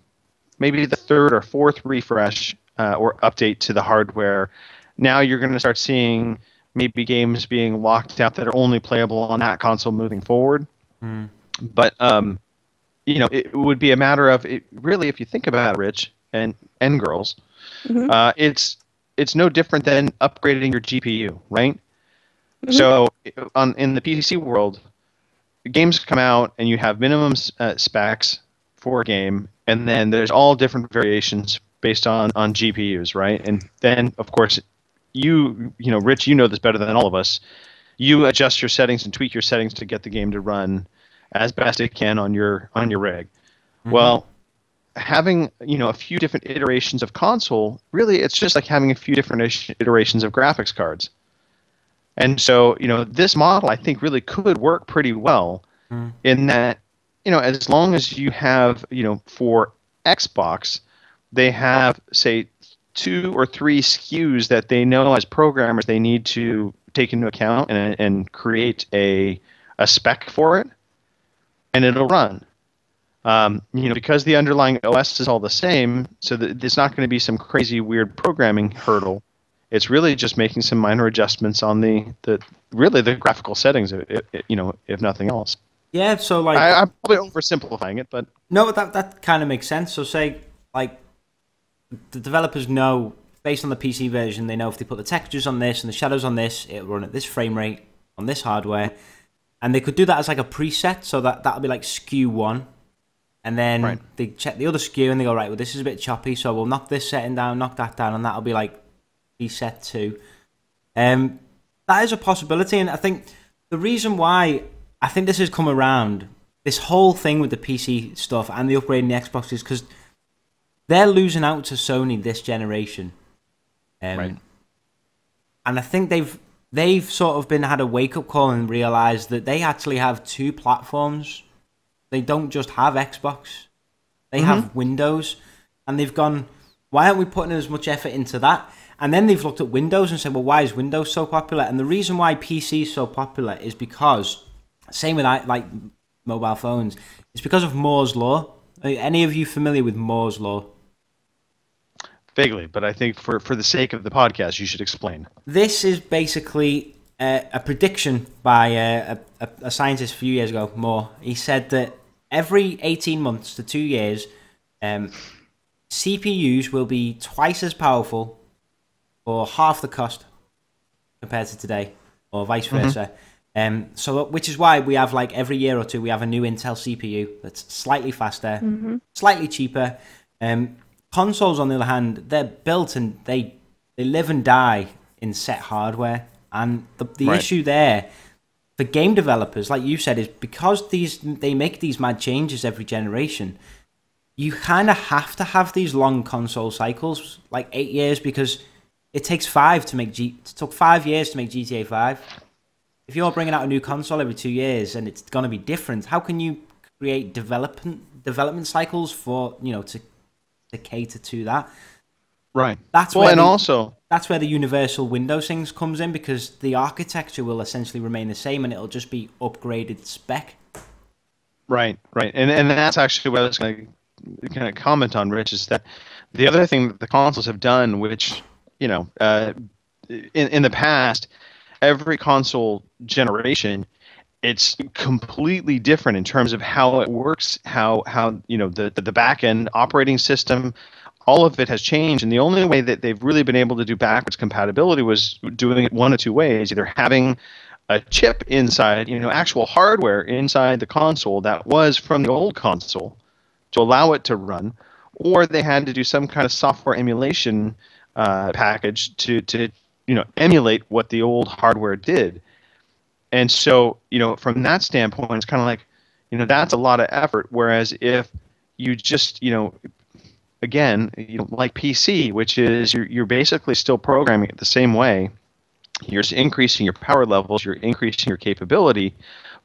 the third or fourth refresh or update to the hardware, now you're going to start seeing maybe games being locked out that are only playable on that console moving forward. But it would be a matter of really, if you think about it, Rich and girls, it's no different than upgrading your GPU, right? So in the PC world, games come out and you have minimum specs for a game, and then there's all different variations based on GPUs, right? And then, of course, Rich, you know this better than all of us. You adjust your settings and tweak your settings to get the game to run as best it can on your rig. Well, having a few different iterations of console, really, it's just like having a few different iterations of graphics cards. And so, this model I think really could work pretty well in that, as long as you have, for Xbox, they have, say, 2 or 3 SKUs that they know as programmers they need to take into account and create a spec for it, and it'll run. Because the underlying OS is all the same, so that there's not going to be some crazy weird programming hurdle. It's really just making some minor adjustments on the graphical settings, if nothing else. Yeah, so like I'm probably oversimplifying it, but no, that kind of makes sense. So say like the developers know based on the PC version, they know if they put the textures on this and the shadows on this, it'll run at this frame rate on this hardware, and they could do that as like a preset, so that'll be like SKU 1. And then they check the other SKU and they go, right, well, this is a bit choppy, so we'll knock this setting down, knock that down, and that'll be like preset 2. That is a possibility, and I think the reason why I think this has come around, this whole thing with the PC stuff and the upgrading the Xbox, is because they're losing out to Sony this generation. And I think they've sort of had a wake-up call and realised that they actually have 2 platforms. They don't just have Xbox. They have Windows. And they've gone, why aren't we putting as much effort into that? And then they've looked at Windows and said, well, why is Windows so popular? And the reason why PC is so popular is because, same with like mobile phones, it's because of Moore's Law. Are any of you familiar with Moore's Law? Vaguely, but I think for the sake of the podcast, you should explain. This is basically a prediction by a scientist a few years ago, Moore. He said that every 18 months to 2 years, CPUs will be twice as powerful for half the cost compared to today, or vice versa. So, which is why we have, like, every year or two, we have a new Intel CPU that's slightly faster, slightly cheaper. Consoles, on the other hand, they're built and they live and die in set hardware. And the issue there for game developers, like you said, is because they make these mad changes every generation, you kind of have to have these long console cycles, like 8 years, because it takes 5 to make it took 5 years to make GTA 5. If you're bringing out a new console every 2 years and it's going to be different, how can you create development cycles for, to cater to that? Right. That's where the universal Windows things comes in, because the architecture will essentially remain the same and it'll just be upgraded spec. Right. And that's actually what I was going to kind of comment on, Rich, is that the other thing that the consoles have done, which, in the past, every console generation, it's completely different in terms of how it works, how the back end operating system, all of it has changed. And the only way that they've really been able to do backwards compatibility was doing it one of two ways: either having a chip inside, actual hardware inside the console that was from the old console to allow it to run, or they had to do some kind of software emulation package to emulate what the old hardware did. And so, from that standpoint, it's kind of like, that's a lot of effort. Whereas if you just, again, like PC, which is you're basically still programming it the same way. You're just increasing your power levels, you're increasing your capability,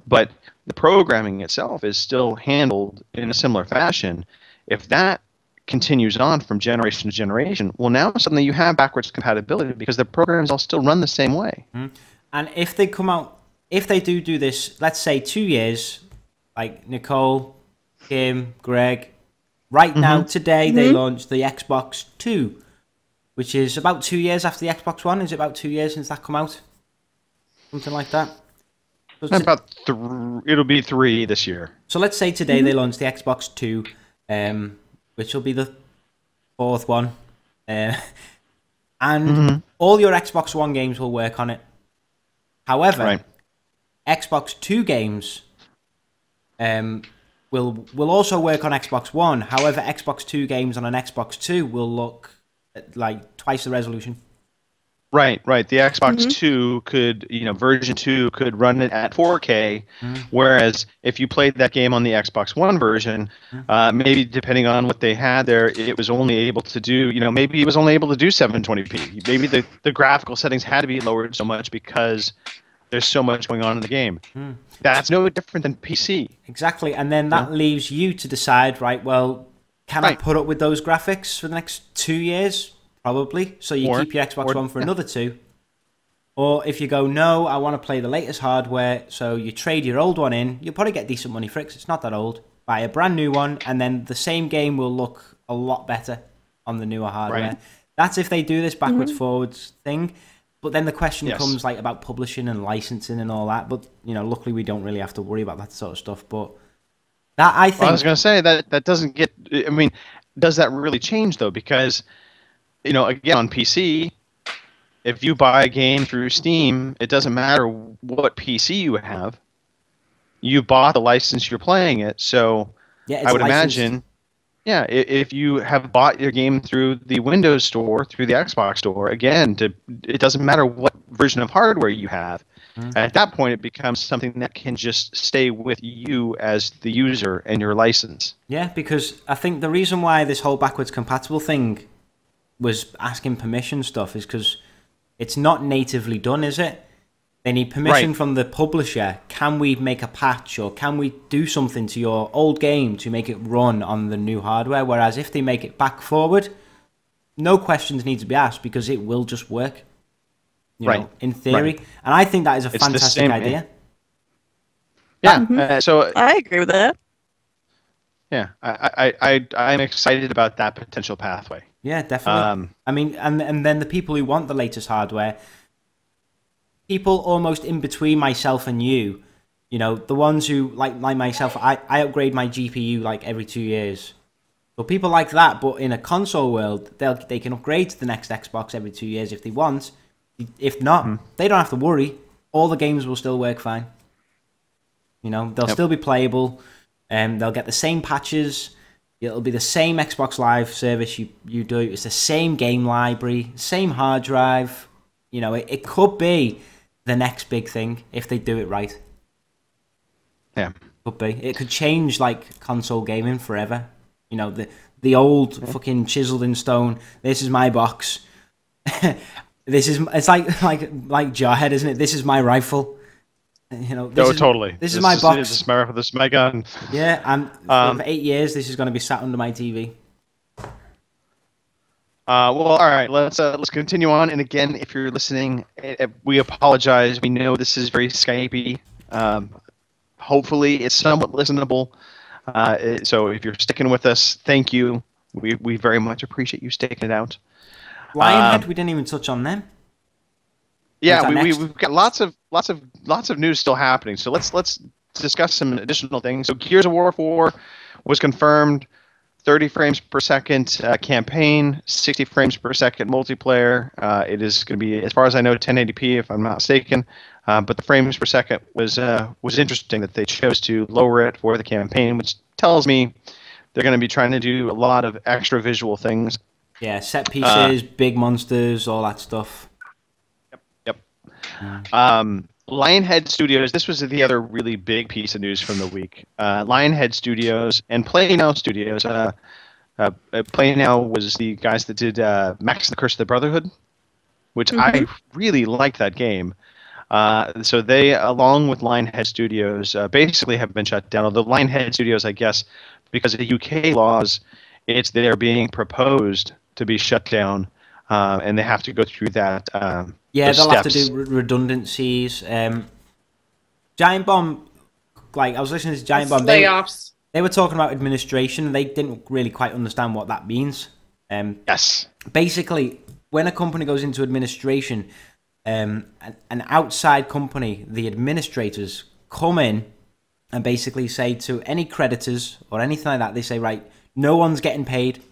but the programming itself is still handled in a similar fashion. If that continues on from generation to generation, well, now suddenly you have backwards compatibility because the programs all still run the same way. And if they come out, if they do this, let's say 2 years, like Nicole, Kim, Greg, right now, today, they launched the Xbox 2, which is about 2 years after the Xbox One. Is it about 2 years since that come out? Something like that. It'll be 3 this year. So let's say today they launched the Xbox 2, which will be the 4th one. And all your Xbox One games will work on it. However, Xbox 2 games will also work on Xbox One. However, Xbox 2 games on an Xbox 2 will look like twice the resolution. Right. The Xbox 2 could, version 2 could run it at 4K, whereas if you played that game on the Xbox One version, maybe depending on what they had there, it was only able to do, maybe it was only able to do 720p. Maybe the graphical settings had to be lowered so much because there's so much going on in the game. That's no different than PC. Exactly, and then that leaves you to decide, right, well, can I put up with those graphics for the next 2 years? Probably. So you keep your Xbox One for another 2. Or if you go, no, I want to play the latest hardware, so you trade your old one in, you'll probably get decent money for it 'cause it's not that old. Buy a brand new one, and then the same game will look a lot better on the newer hardware. That's if they do this backwards forwards thing. But then the question comes like about publishing and licensing and all that. But luckily we don't really have to worry about that sort of stuff. But that I think I was going to say that doesn't get. I mean, does that really change though? Because again on PC, if you buy a game through Steam, it doesn't matter what PC you have. You bought the license, you're playing it. So I would imagine. Yeah, if you have bought your game through the Windows Store, through the Xbox Store, again, it doesn't matter what version of hardware you have. At that point, it becomes something that can just stay with you as the user and your license. Yeah, because I think the reason why this whole backwards compatible thing was asking permission stuff is because it's not natively done, is it? They need permission from the publisher. Can we make a patch or can we do something to your old game to make it run on the new hardware? Whereas if they make it back forward, no questions need to be asked because it will just work. You know, in theory. And I think that is a fantastic idea. Yeah. So I agree with that. Yeah, I'm excited about that potential pathway. Yeah, definitely. I mean, and then the people who want the latest hardware, people almost in between myself and you, the ones who, like myself, I upgrade my GPU like every 2 years. So people like that, but in a console world, they can upgrade to the next Xbox every 2 years if they want. If not, they don't have to worry. All the games will still work fine. They'll still be playable. They'll get the same patches. It'll be the same Xbox Live service you do. It's the same game library, same hard drive. It could be the next big thing if they do it right. Yeah. Could be. It could change like console gaming forever. The old fucking chiseled in stone. This is my box. It's like Jarhead, isn't it? This is my rifle. Totally. This is my box. This is my rifle. This is my gun. Yeah, and for 8 years, this is going to be sat under my TV. Well, all right. Let's continue on. And again, if you're listening, we apologize. We know this is very Skypey. Hopefully, it's somewhat listenable. So if you're sticking with us, thank you. We very much appreciate you sticking it out. Lionhead, we didn't even touch on them. Yeah, we've got lots of news still happening. So let's discuss some additional things. So Gears of War 4 was confirmed. 30 frames per second campaign, 60 frames per second multiplayer. It is going to be, as far as I know, 1080p if I'm not mistaken. But the frames per second was interesting that they chose to lower it for the campaign, which tells me they're going to be trying to do a lot of extra visual things. Yeah, set pieces, big monsters, all that stuff. Yep. Lionhead Studios, this was the other really big piece of news from the week. Lionhead Studios and Play Now Studios. Play Now was the guys that did Max the Curse of the Brotherhood, which I really liked that game. So they, along with Lionhead Studios, basically have been shut down. Although Lionhead Studios, I guess, because of the UK laws, they're being proposed to be shut down, and they have to go through that. Yeah, they'll steps. have to do redundancies. Giant Bomb, like I was listening to Giant Bomb, layoffs. They were talking about administration. And they didn't really quite understand what that means. Yes. Basically, when a company goes into administration, an outside company, the administrators come in and basically say to any creditors or anything like that, they say, right, no one's getting paid.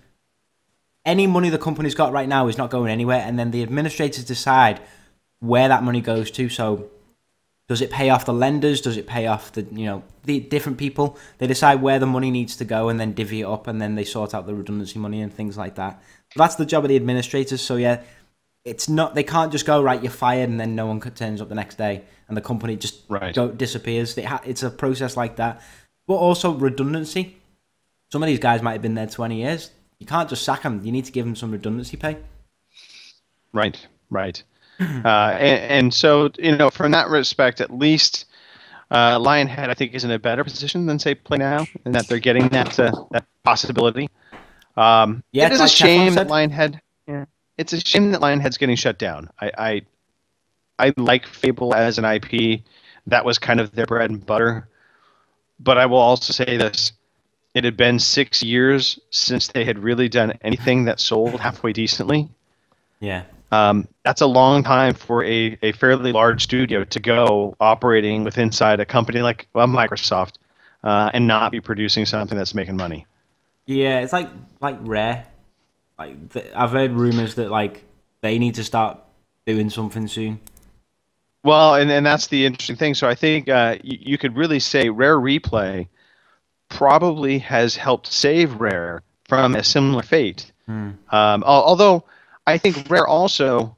Any money the company's got right now is not going anywhere, and then the administrators decide where that money goes to. So, does it pay off the lenders? Does it pay off the different people? They decide where the money needs to go, and then divvy it up, and then they sort out the redundancy money and things like that. But that's the job of the administrators. So yeah, it's not. They can't just go, right, you're fired, and then no one turns up the next day, and the company just disappears. It's a process like that. But also redundancy. Some of these guys might have been there 20 years. You can't just sack them. You need to give them some redundancy pay. Right. And so, from that respect, at least Lionhead, I think, is in a better position than, say, Play Now, in that they're getting that possibility. It is a shame that Lionhead. Yeah, it's a shame that Lionhead's getting shut down. I like Fable as an IP. That was kind of their bread and butter. But I will also say this. It had been 6 years since they had really done anything that sold halfway decently. Yeah. That's a long time for a fairly large studio to go operating inside a company like Microsoft and not be producing something that's making money. Yeah, it's like Rare. I've heard rumors that they need to start doing something soon. Well, and that's the interesting thing. So I think you could really say Rare Replay probably has helped save Rare from a similar fate. Although I think Rare also,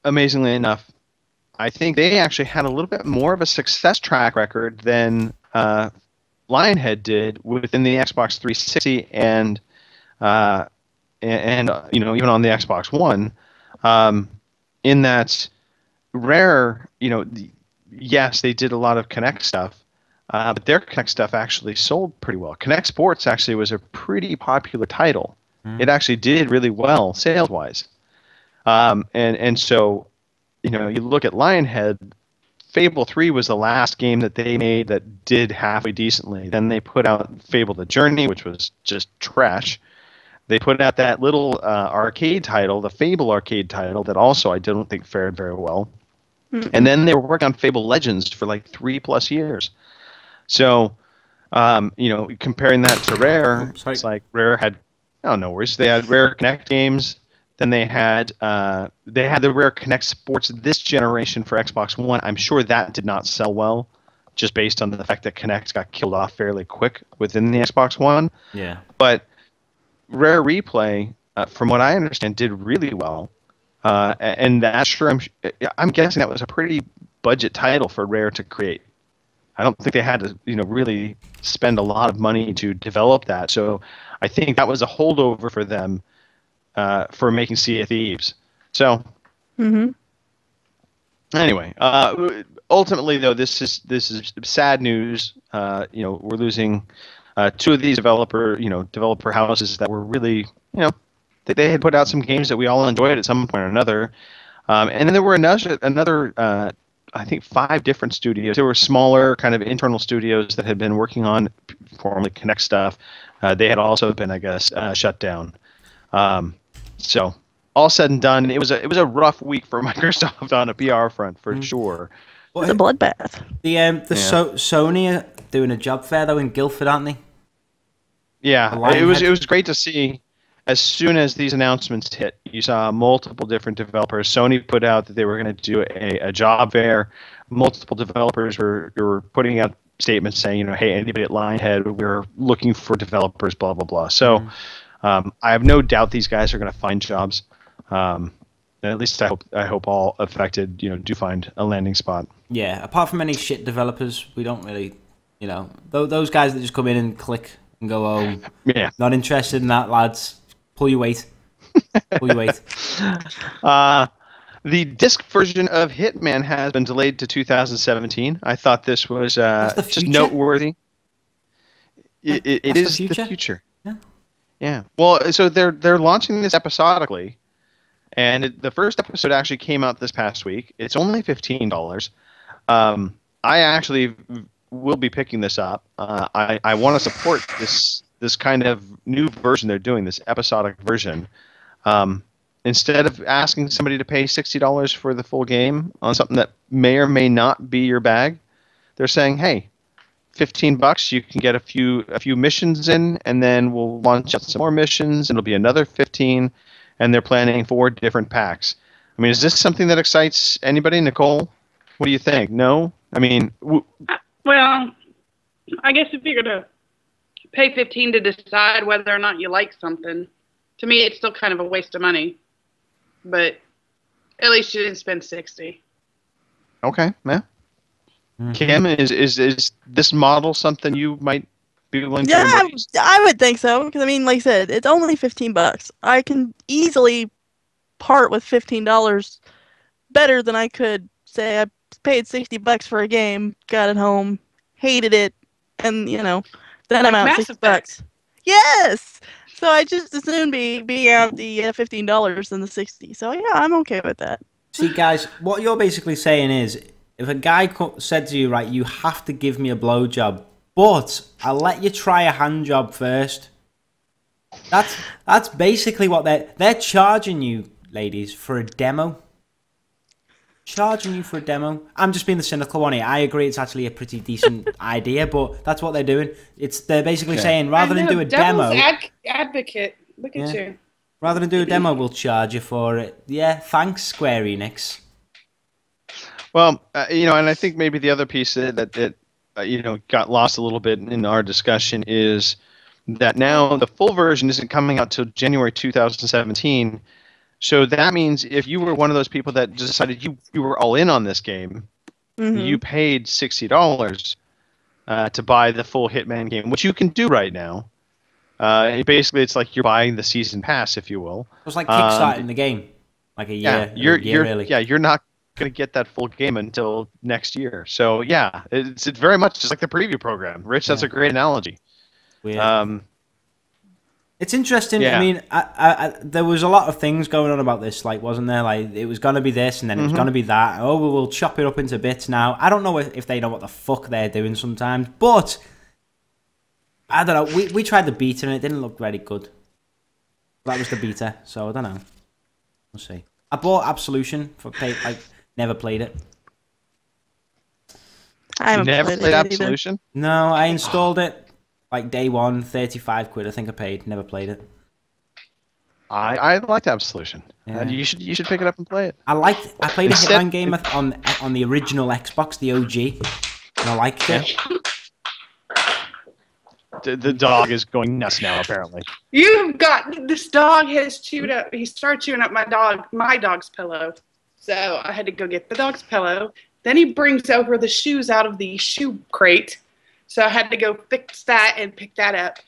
amazingly enough, I think they actually had a little bit more of a success track record than Lionhead did within the Xbox 360 and even on the Xbox One, in that Rare, yes, they did a lot of Kinect stuff. But their Kinect stuff actually sold pretty well. Kinect Sports actually was a pretty popular title. It actually did really well sales-wise. And so, you look at Lionhead, Fable 3 was the last game that they made that did halfway decently. Then they put out Fable The Journey, which was just trash. They put out that little arcade title, the Fable arcade title, that also I don't think fared very well. And then they were working on Fable Legends for 3+ years. So, comparing that to Rare, it's like Rare had, no worries. They had Rare Kinect games. Then they had the Rare Kinect Sports this generation for Xbox One. I'm sure that did not sell well, just based on the fact that Kinect got killed off fairly quick within the Xbox One. Yeah. But Rare Replay, from what I understand, did really well. And that's sure I'm guessing that was a pretty budget title for Rare to create. I don't think they had to, really spend a lot of money to develop that. So I think that was a holdover for them for making Sea of Thieves. So anyway, ultimately though, this is sad news. We're losing two of these developer houses that were really, they had put out some games that we all enjoyed at some point or another. And then there were another I think 5 different studios. There were smaller kind of internal studios that had been working on formerly Kinect stuff. They had also been, I guess, shut down. So all said and done, it was a rough week for Microsoft on a PR front for sure. Well, it's a bloodbath. Sony are doing a job fair though in Guildford, aren't they? Yeah, it was great to see. as soon as these announcements hit, you saw multiple different developers. Sony put out that they were going to do a job fair. Multiple developers were putting out statements saying, hey, anybody at Lionhead, we're looking for developers, blah, blah, blah. So I have no doubt these guys are going to find jobs. At least I hope all affected, do find a landing spot. Yeah, apart from any shit developers, we don't really, those guys that just come in and click and go, oh, yeah, not interested in that, lads. Pull your weight. Pull your weight. The disc version of Hitman has been delayed to 2017. I thought this was just noteworthy. It is the future. Yeah. Well, so they're launching this episodically, and the first episode actually came out this past week. It's only $15. I actually will be picking this up. I want to support this kind of new version they're doing, this episodic version. Instead of asking somebody to pay $60 for the full game on something that may or may not be your bag, they're saying, hey, $15, you can get a few missions in, and then we'll launch out some more missions, and it'll be another 15, and they're planning 4 different packs. I mean, is this something that excites anybody? Nicole, what do you think? No? I mean... Well, I guess if you're going to pay $15 to decide whether or not you like something, to me it's still kind of a waste of money. But at least you didn't spend $60. Okay, yeah. Kim, is this model something you might be willing to embrace? I would think so. Because, I mean, like I said, it's only $15. I can easily part with $15 better than I could say I paid $60 for a game, got it home, hated it, and, then I'm out $60. Yes! So I just as soon be out the $15 than the $60. So yeah, I'm okay with that. See, guys, what you're basically saying is, if a guy said to you, right, you have to give me a blowjob, but I'll let you try a hand job first. That's basically what they're charging you, ladies, for a demo. Charging you for a demo. I'm just being the cynical one here. I agree it's actually a pretty decent idea, but that's what they're doing. They're basically saying rather than do a demo, advocate. Look at you. Rather than do a demo, we'll charge you for it. Yeah, thanks, Square Enix. Well, and I think maybe the other piece that got lost a little bit in our discussion is that now the full version isn't coming out till January 2017. So that means if you were one of those people that decided you were all in on this game, you paid $60 to buy the full Hitman game, which you can do right now. Basically, it's like you're buying the season pass, if you will. It's like kickstarting the game, like a year. Early. Yeah, you're not going to get that full game until next year. So yeah, it's very much just like the preview program. Rich, that's a great analogy. Weird. It's interesting. Yeah. I mean, I there was a lot of things going on about this, like, wasn't there? Like, it was going to be this, and then it was going to be that. Oh, we'll chop it up into bits now. I don't know if they know what the fuck they're doing sometimes, but I don't know. We tried the beta, and it didn't look very good. That was the beta, so I don't know. We'll see. I bought Absolution never played it. I haven't never played Absolution? No, I installed it. Like day one, 35 quid. I think I paid. Never played it. I liked Absolution. Yeah. You should pick it up and play it. I played a Hitman game on the original Xbox, the OG, and I liked it. The dog is going nuts now. Apparently, this dog has chewed up. He started chewing up my dog's pillow. So I had to go get the dog's pillow. Then he brings over the shoes out of the shoe crate. So I had to go fix that and pick that up.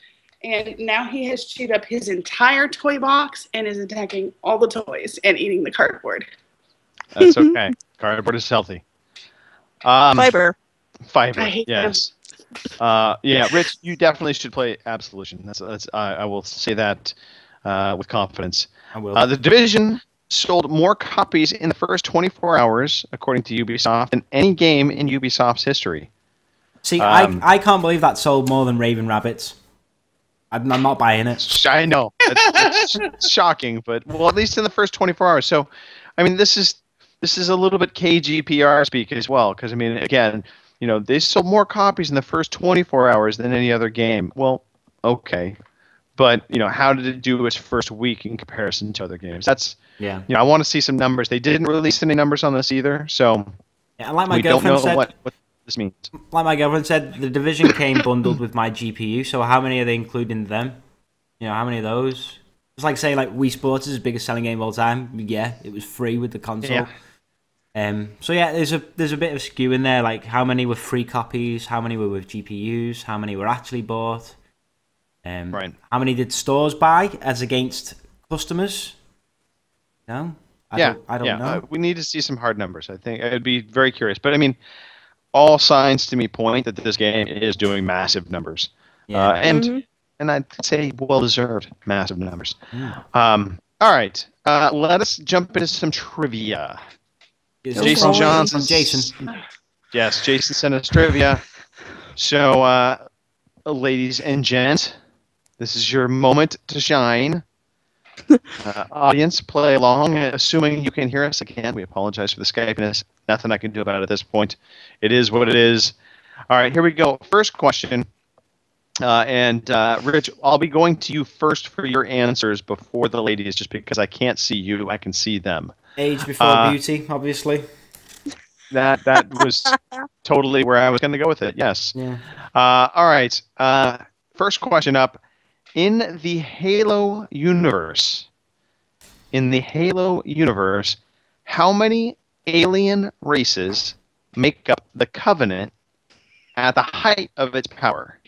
And now he has chewed up his entire toy box and is attacking all the toys and eating the cardboard. That's okay. Cardboard is healthy. Fiber. Yes. Yeah, Rich, you definitely should play Absolution. I will say that with confidence. I will. The Division sold more copies in the first 24 hours, according to Ubisoft, than any game in Ubisoft's history. See, I can't believe that sold more than Raven Rabbits. I'm not buying it. I know. It's shocking, but at least in the first 24 hours. So, I mean, this is a little bit KGPR speak as well, because I mean, again, they sold more copies in the first 24 hours than any other game. Well, okay, but how did it do its first week in comparison to other games? That's Yeah. I want to see some numbers. They didn't release any numbers on this either, so Yeah, like my we don't girlfriend know said, what this means. like my girlfriend said, the Division came bundled with my GPU. So how many are they including them? How many of those? It's like saying Wii Sports is the biggest selling game of all time. Yeah, it was free with the console. Yeah. So yeah, there's a bit of skew in there. Like how many were free copies? How many were with GPUs? How many were actually bought? Right. How many did stores buy as against customers? No, I don't know. We need to see some hard numbers. I think I'd be very curious. But I mean, all signs to me point that this game is doing massive numbers, Yeah. and I'd say well-deserved massive numbers. All right, let us jump into some trivia. Jason Johnson. Jason. Yes, Jason sent us trivia. So, ladies and gents, this is your moment to shine. Audience, play along. Assuming you can hear us again, we apologize for the Skypeness. Nothing I can do about it at this point. It is what it is. All right, here we go. First question. And Rich, I'll be going to you first for your answers before the ladies, just because I can't see you. I can see them. Age before beauty, obviously. That was totally where I was going to go with it. Yes. Yeah. All right. First question up. In the Halo universe, how many alien races make up the Covenant at the height of its power?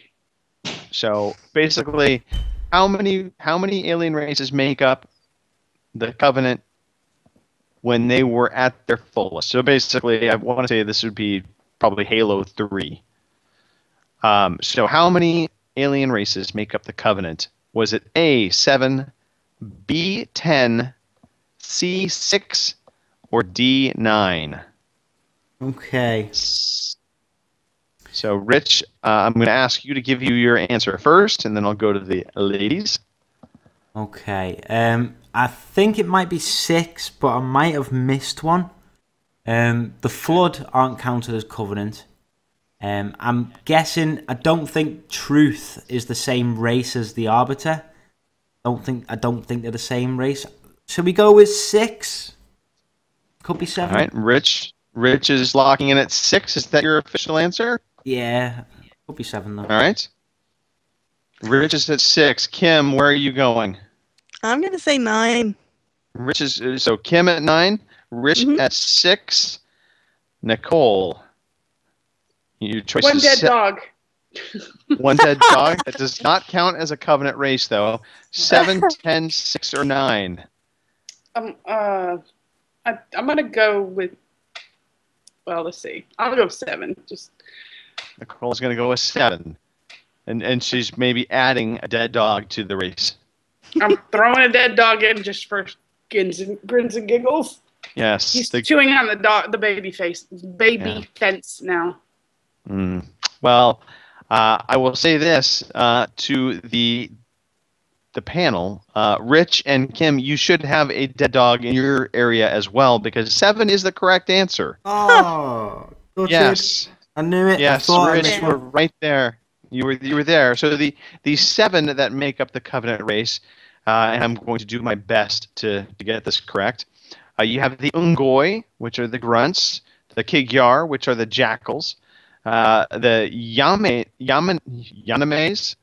So basically, how many alien races make up the Covenant when they were at their fullest? So basically, I want to say this would be probably Halo 3. So how many alien races make up the Covenant? Was it A, 7, B, 10, C, 6, or D, 9? Okay. So, Rich, I'm going to ask you to give you your answer first, and then I'll go to the ladies. Okay. I think it might be 6, but I might have missed one. The Flood aren't counted as Covenant. I'm guessing. I don't think Truth is the same race as the Arbiter. I don't think they're the same race. Should we go with 6? Could be 7. All right, Rich is locking in at 6. Is that your official answer? Yeah, could be 7 though. All right. Rich is at 6. Kim, where are you going? I'm gonna say 9. So Kim at 9, Rich at 6, Nicole. Your choice One is dead dog. One dead dog. That does not count as a Covenant race, though. 7, 10, 6, or 9. I'm gonna go with. Well, let's see. I'll go 7. Just. Nicole's going to go with 7, and she's maybe adding a dead dog to the race. I'm throwing a dead dog in just for grins and giggles. Yes. He's chewing on the baby fence now. Well, I will say this to the panel. Rich and Kim, you should have a dead dog in your area as well, because 7 is the correct answer. Oh, good. Yes. I knew it. Yes, Rich, you were right there. You were there. So the 7 that make up the Covenant race, and I'm going to do my best to get this correct. You have the Ungoi, which are the grunts, the Kigyar, which are the jackals, the Yanames.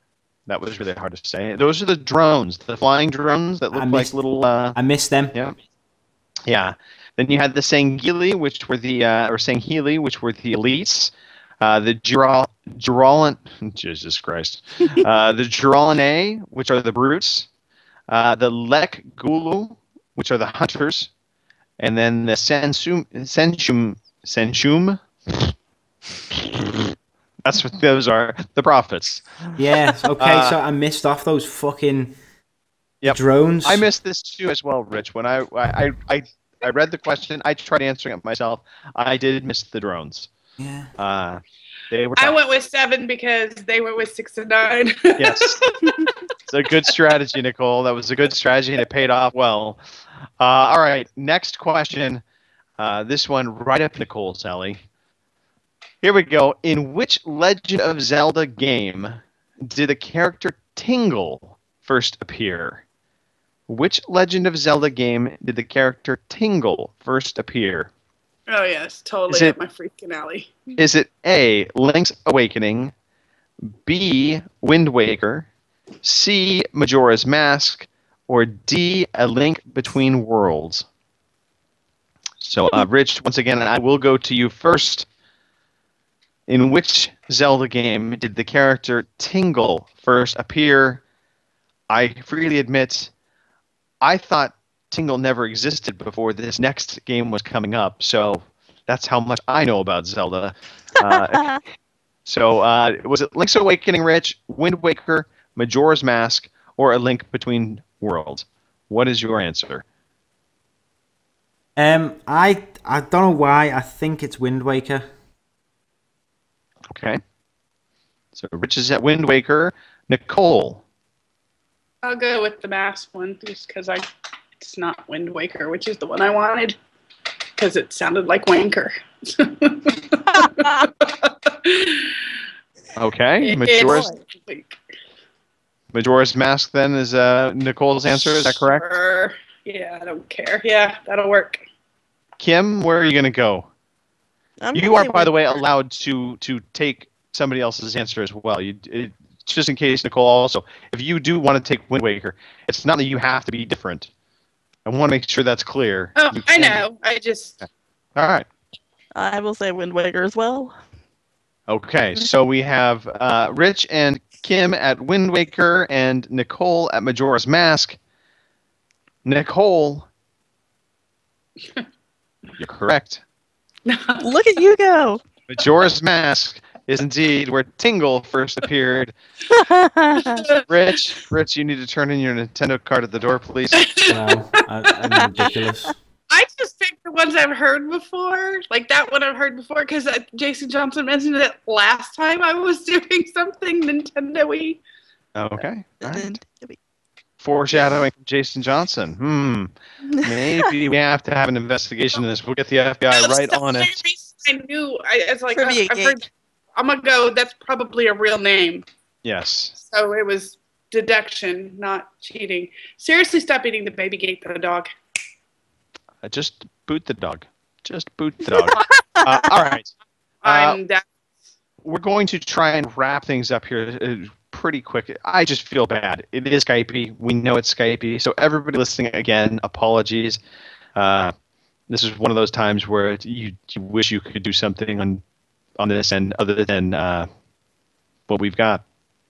That was really hard to say. Those are the drones, the flying drones that look like little. I missed them. Yeah. Yeah. Then you had the Sangheili, which were the which were the elites. The Juralan, Jesus Christ. The Juralane, which are the brutes. The Lek Gulu, which are the hunters. And then the Senshum. That's what those are, the prophets. Yes, okay, so I missed off those fucking drones. I missed this too as well, Rich. When I read the question, I tried answering it myself. I did miss the drones. Yeah. They were I tough. went with 7 because they went with 6 and 9. Yes. It's a good strategy, Nicole. That was a good strategy, and it paid off well. All right, next question. This one right up Nicole's alley. Here we go. In which Legend of Zelda game did the character Tingle first appear? Which Legend of Zelda game did the character Tingle first appear? Oh yes, totally Is it- up my freaking alley. Is it A, Link's Awakening, B, Wind Waker, C, Majora's Mask, or D, A Link Between Worlds? So, Rich, once again, I will go to you first. In which Zelda game did the character Tingle first appear? I freely admit, I thought Tingle never existed before this next game was coming up, so that's how much I know about Zelda. So, was it Link's Awakening, Rich, Wind Waker, Majora's Mask, or A Link Between Worlds? What is your answer? I don't know why. I think it's Wind Waker. Okay. So, Rich is at Wind Waker. Nicole. I'll go with the mask one just because it's not Wind Waker, which is the one I wanted because it sounded like wanker. Okay. Majora's Mask then is Nicole's answer. Is that correct? Sure. Yeah, I don't care. Yeah, that'll work. Kim, where are you going to go? You are, by the way, allowed to take somebody else's answer as well. Just in case, Nicole, also, if you do want to take Wind Waker, it's not that you have to be different. I want to make sure that's clear. Oh, I know. I just... All right. I will say Wind Waker as well. Okay, so we have Rich and Kim at Wind Waker and Nicole at Majora's Mask. Nicole, you're correct. Look at you go. Majora's Mask is indeed where Tingle first appeared. Rich, you need to turn in your Nintendo card at the door, please. Wow, I'm ridiculous. I just picked the ones I've heard before. Like that one I've heard before because Jason Johnson mentioned it last time I was doing something Nintendo-y. Okay. All right. Foreshadowing from Jason Johnson. Maybe we have to have an investigation in this. We'll get the FBI right on it. I knew. It's like Trivia I've heard. I'm gonna go. That's probably a real name. Yes. So it was deduction, not cheating. Seriously, stop eating the baby gate, the dog. Just boot the dog. Just boot the dog. All right. We're going to try and wrap things up here pretty quick. I just feel bad. It is Skypey. We know it's Skypey. So everybody listening, again, apologies. This is one of those times where you wish you could do something on this end other than what we've got.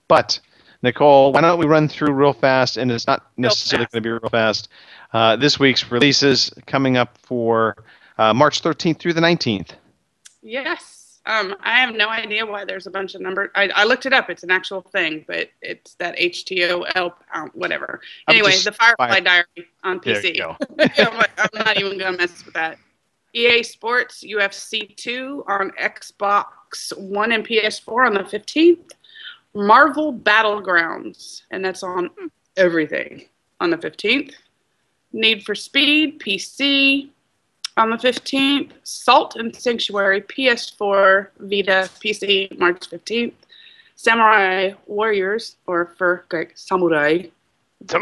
But, Nicole, why don't we run through real fast, and it's not necessarily going to be real fast. This week's releases coming up for March 13th through the 19th. Yes. I have no idea why there's a bunch of numbers. I looked it up. It's an actual thing, but it's that HTOL, whatever. Anyway, the Firefly Diary on PC. There you go. I'm not even going to mess with that. EA Sports UFC 2 on Xbox One and PS4 on the 15th. Marvel Battlegrounds, and that's on everything on the 15th. Need for Speed PC on the 15th. Salt and Sanctuary PS4, Vita, PC, March 15th. Samurai Warriors, or for Greg, Samurai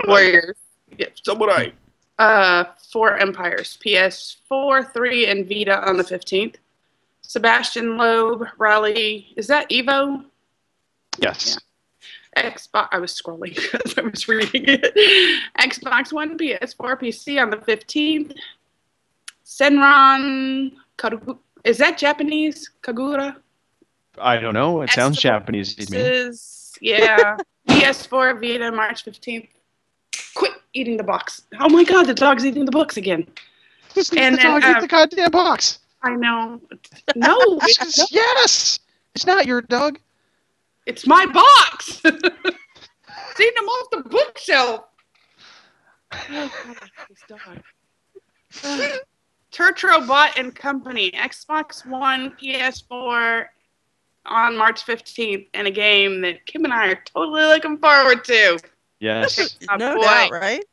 Warriors. Yeah, Samurai. 4 Empires, PS4, 3, and Vita on the 15th. Sebastian Loeb, Raleigh. Is that Evo? Yes. Yeah. Xbox. I was scrolling because I was reading it. Xbox One, PS4, PC on the 15th. Senran. Is that Japanese? Kagura? I don't know. It sounds Japanese to me. Yeah. PS4, Vita, March 15th. Quit eating the box. Oh my god, the dog's eating the books again. And the dog ate the goddamn box. I know. No. Yes. It's not your dog. It's my box. It's eating them off the bookshelf. Turtro Bot and Company, Xbox One, PS4 on March 15th, and a game that Kim and I are totally looking forward to. Yes. No doubt, right?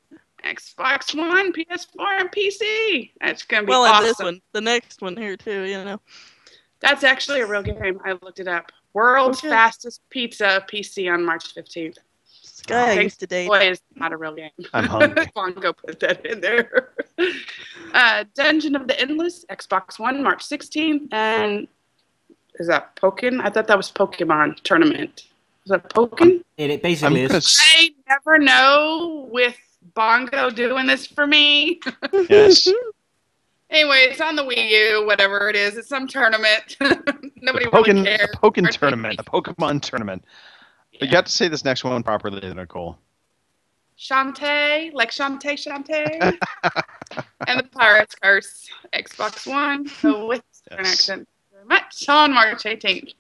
Xbox One, PS4, and PC. That's going to be awesome. Well, this one, the next one here too, you know. That's actually a real game. I looked it up. World's Fastest Pizza PC on March 15th. guy I Thanks, used to date. Boy is not a real game. I'm hungry. Bongo put that in there. Dungeon of the Endless, Xbox One, March 16th. And is that Pokken? I thought that was Pokemon Tournament. Is that Pokken? It basically is. I never know with Bongo doing this for me. Yes. Anyway, it's on the Wii U, whatever it is. It's some tournament. Nobody really cares. A Pokken tournament. A Pokemon tournament. But you have to say this next one properly, Nicole. Shantae, like Shantae. And the Pirate's Curse, Xbox One. So with an accent. Very much on March 18th.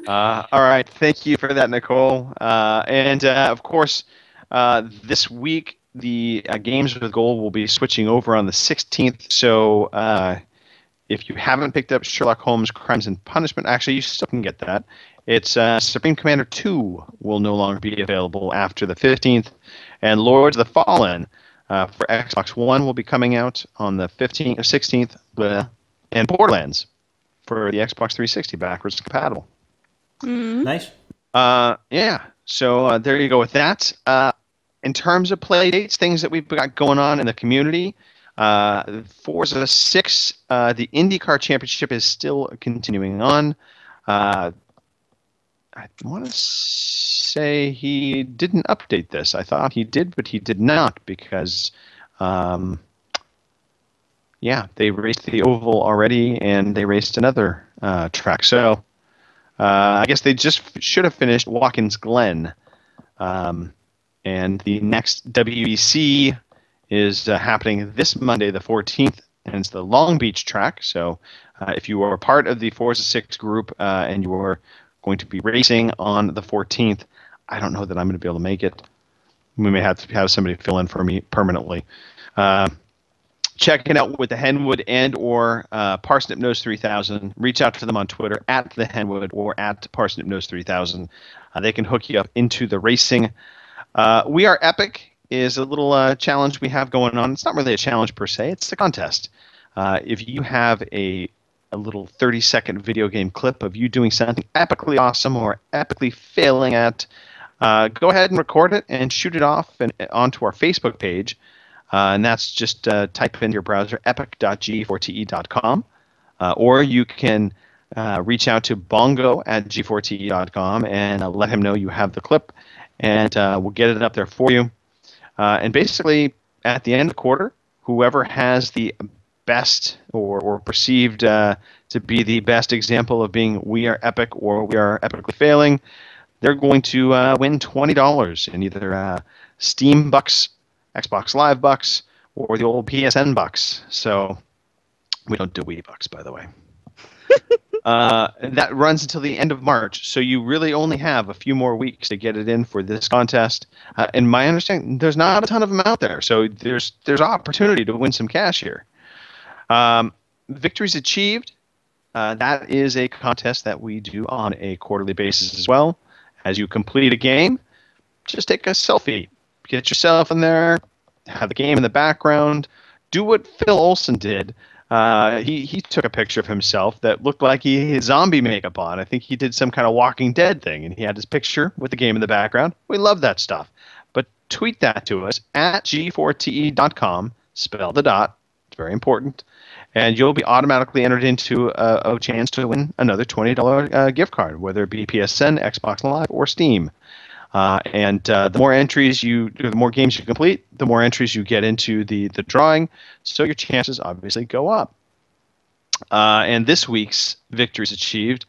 All right. Thank you for that, Nicole. And of course, this week, the Games with Gold will be switching over on the 16th. So if you haven't picked up Sherlock Holmes Crimes and Punishment, actually, you still can get that. It's Supreme Commander 2 will no longer be available after the 15th. And Lords of the Fallen for Xbox One will be coming out on the 15th or 16th. And Borderlands for the Xbox 360 backwards compatible. Mm-hmm. Nice. Yeah. So there you go with that. In terms of play dates, things that we've got going on in the community, Forza 6, the IndyCar Championship is still continuing on. I want to say he didn't update this. I thought he did, but he did not because, they raced the oval already and they raced another track. So I guess they just should have finished Watkins Glen. And the next WEC is happening this Monday, the 14th, and it's the Long Beach track. So if you are part of the Forza 6 group and you are going to be racing on the 14th, I don't know that I'm going to be able to make it. We may have to have somebody fill in for me permanently. Check it out with the Henwood and or Parsnip Nose 3000. Reach out to them on Twitter at the Henwood or at Parsnip Nose 3000. They can hook you up into the racing. We Are Epic is a little challenge we have going on. It's not really a challenge per se. It's a contest. If you have a little 30-second video game clip of you doing something epically awesome or epically failing at, go ahead and record it and shoot it off and onto our Facebook page. And that's just type in your browser epic.g4te.com. Or you can reach out to bongo at g4te.com and let him know you have the clip, and we'll get it up there for you. And basically, at the end of the quarter, whoever has the best or perceived to be the best example of being We Are Epic or We Are Epically Failing, they're going to win $20 in either Steam bucks, Xbox Live bucks, or the old PSN bucks. So we don't do Wii bucks, by the way. That runs until the end of March, so you really only have a few more weeks to get it in for this contest. And my understanding, there's not a ton of them out there, so there's opportunity to win some cash here. Victories achieved. That is a contest that we do on a quarterly basis as well. As you complete a game, just take a selfie. Get yourself in there, have the game in the background. Do what Phil Olsen did. He took a picture of himself that looked like he had zombie makeup on. I think he did some kind of Walking Dead thing, and he had his picture with the game in the background. We love that stuff. But tweet that to us at g4te.com. Spell the dot. It's very important. And you'll be automatically entered into a chance to win another $20 gift card, whether it be PSN, Xbox Live, or Steam. And the more games you complete, the more entries you get into the drawing, so your chances obviously go up. And this week's victories achieved.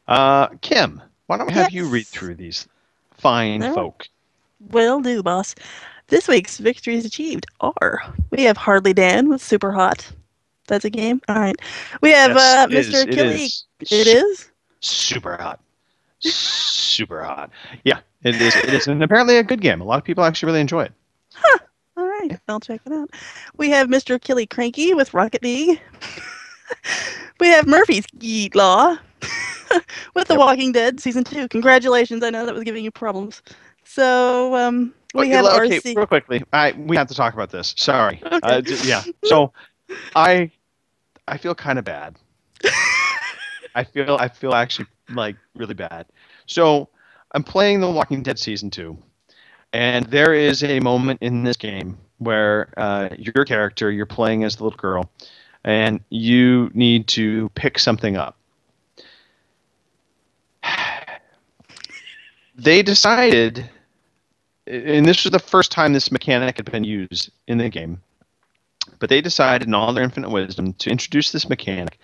Kim, why don't we have you read through these fine folk? Will do, boss. This week's victories achieved are: we have Hardly Dan with Super Hot. That's a game? All right. We have Mr. Killy. It is? Super hot. Super hot. Yeah, it is. It is, and apparently a good game. A lot of people actually really enjoy it. Huh. All right, I'll check it out. We have Mr. Killy Cranky with Rocket League. We have Murphy's Geek Law with The Walking Dead Season 2. Congratulations. I know that was giving you problems. So we have RC. Okay, real quickly. We have to talk about this. Sorry. Okay. Yeah. So I feel kind of bad. I feel actually like really bad. So I'm playing The Walking Dead Season 2, and there is a moment in this game where your character, you're playing as the little girl, and you need to pick something up. They decided, and this was the first time this mechanic had been used in the game, but they decided in all their infinite wisdom to introduce this mechanic,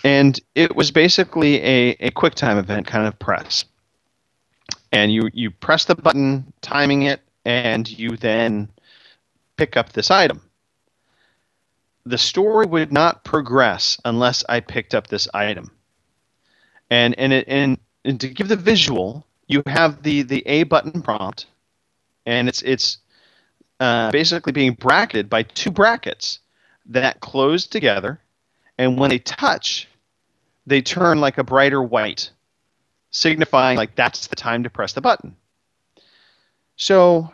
and it was basically a quick time event kind of press. And you press the button, timing it, and you then pick up this item. The story would not progress unless I picked up this item. And to give the visual, you have the A button prompt, and it's basically being bracketed by two brackets that close together, and when they touch, they turn like a brighter white, signifying like that's the time to press the button. So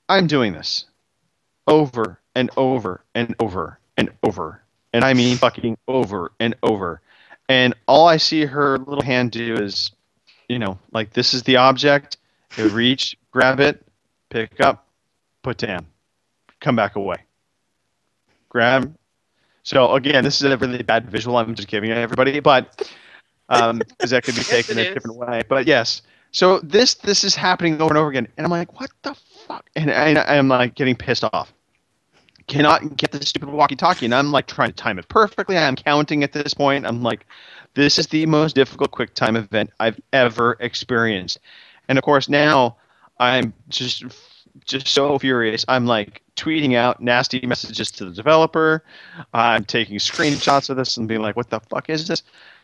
I'm doing this over and over and over and over, and I mean fucking over and over. And all I see her little hand do is, like this is the object. Reach, grab it, pick up, put down, come back away. Grab. So again, this is a really bad visual I'm just giving everybody, but because that could be taken a different way. But yes, so this is happening over and over again, and I'm like, what the fuck? And I'm like getting pissed off. Cannot get this stupid walkie-talkie, and I'm like trying to time it perfectly. I'm counting at this point. I'm like, this is the most difficult quick time event I've ever experienced. And of course now I'm just so furious. I'm like tweeting out nasty messages to the developer. I'm taking screenshots of this and being like, what the fuck is this?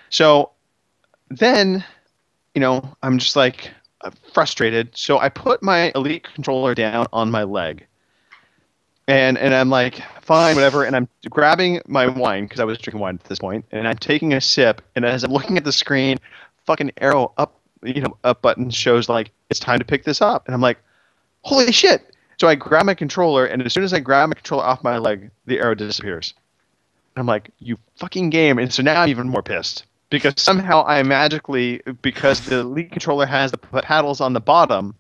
So then, I'm just like frustrated. So I put my Elite controller down on my leg. And I'm like, fine, whatever. And I'm grabbing my wine, because I was drinking wine at this point, and I'm taking a sip. And as I'm looking at the screen, fucking arrow up, up button shows like it's time to pick this up. And I'm like, holy shit. So I grab my controller, and as soon as I grab my controller off my leg, the arrow disappears. And I'm like, you fucking game. And so now I'm even more pissed, because somehow I magically, because the Elite controller has the paddles on the bottom,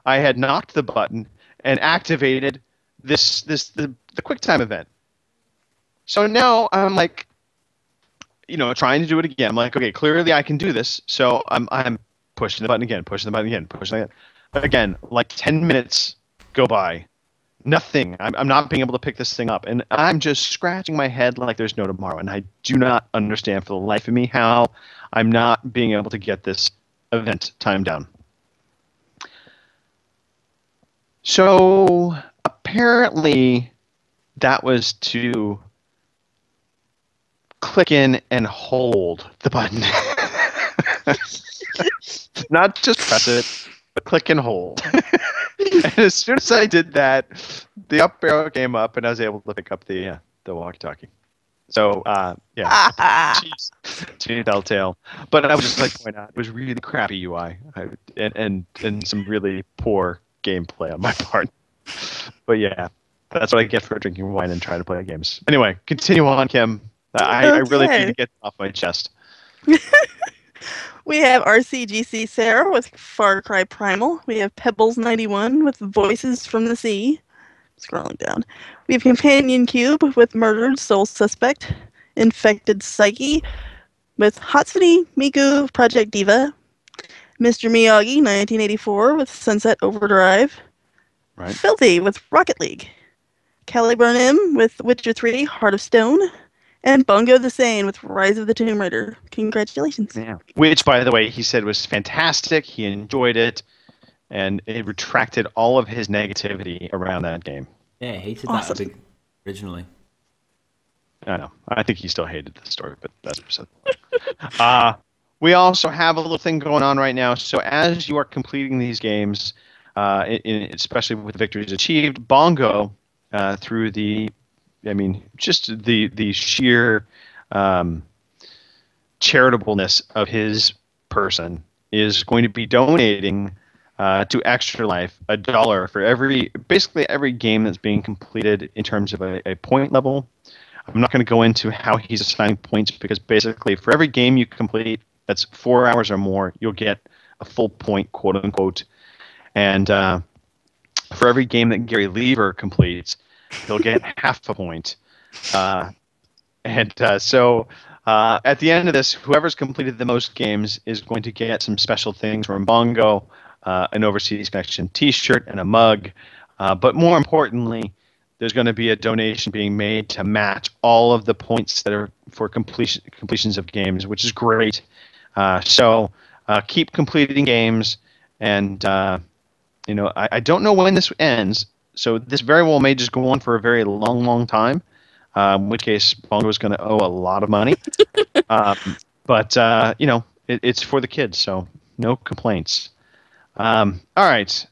I had knocked the button and activated the QuickTime event. So now I'm like, trying to do it again. I'm like, okay, clearly I can do this. So I'm pushing the button again, pushing it again. Like 10 minutes go by. Nothing. I'm not being able to pick this thing up. And I'm just scratching my head like there's no tomorrow. And I do not understand for the life of me how I'm not being able to get this event timed down. So apparently that was to click in and hold the button. Not just press it, but click and hold. And as soon as I did that, the up arrow came up, and I was able to pick up the walkie-talkie. So, yeah. Jeez, Telltale. But I was just like point out, it was really crappy UI and some really poor gameplay on my part. But yeah, that's what I get for drinking wine and trying to play games. Anyway, continue on, Kim. I really need to get off my chest. We have RCGC Sarah with Far Cry Primal. We have Pebbles91 with Voices from the Sea. Scrolling down. We have Companion Cube with Murdered Soul Suspect. Infected Psyche with Hatsune Miku Project Diva. Mr. Miyagi 1984 with Sunset Overdrive. Right. Filthy with Rocket League. Caliburn M with Witcher 3 Heart of Stone. And Bungo the Sane with Rise of the Tomb Raider. Congratulations. Yeah. Which, by the way, he said was fantastic. He enjoyed it. And it retracted all of his negativity around that game. Yeah, I hated Awesome. that originally. I know. I think he still hated the story, but that's beside the point. We also have a little thing going on right now. So as you are completing these games, especially with victories achieved, Bongo, through just the sheer charitableness of his person, is going to be donating to Extra Life $1 for basically every game that's being completed in terms of a point level. I'm not going to go into how he's assigning points, because basically for every game you complete that's 4 hours or more, you'll get a full point, quote unquote. And for every game that Gary Lever completes, he'll get half a point. So at the end of this, whoever's completed the most games is going to get some special things from Bongo, an Overseas Connection T-shirt and a mug. But more importantly, there's going to be a donation being made to match all of the points that are for completions of games, which is great. So keep completing games, and I don't know when this ends, so this very well may just go on for a very long, long time. In which case, Bongo is going to owe a lot of money. But it's for the kids, so no complaints. All right.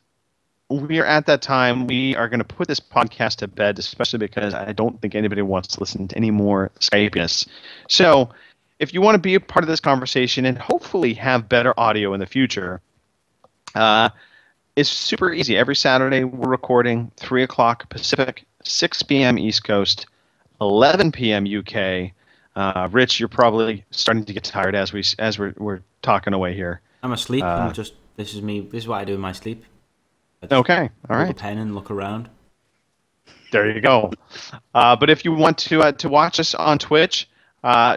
We are at that time. We are going to put this podcast to bed, especially because I don't think anybody wants to listen to any more Skypeness. So if you want to be a part of this conversation and hopefully have better audio in the future, it's super easy. Every Saturday, we're recording 3 o'clock Pacific, 6 p.m. East Coast, 11 p.m. UK. Rich, you're probably starting to get tired as we're talking away here. I'm asleep. This is me. This is what I do in my sleep. Okay, all right. Hold a pen and look around. There you go. But if you want to watch us on Twitch,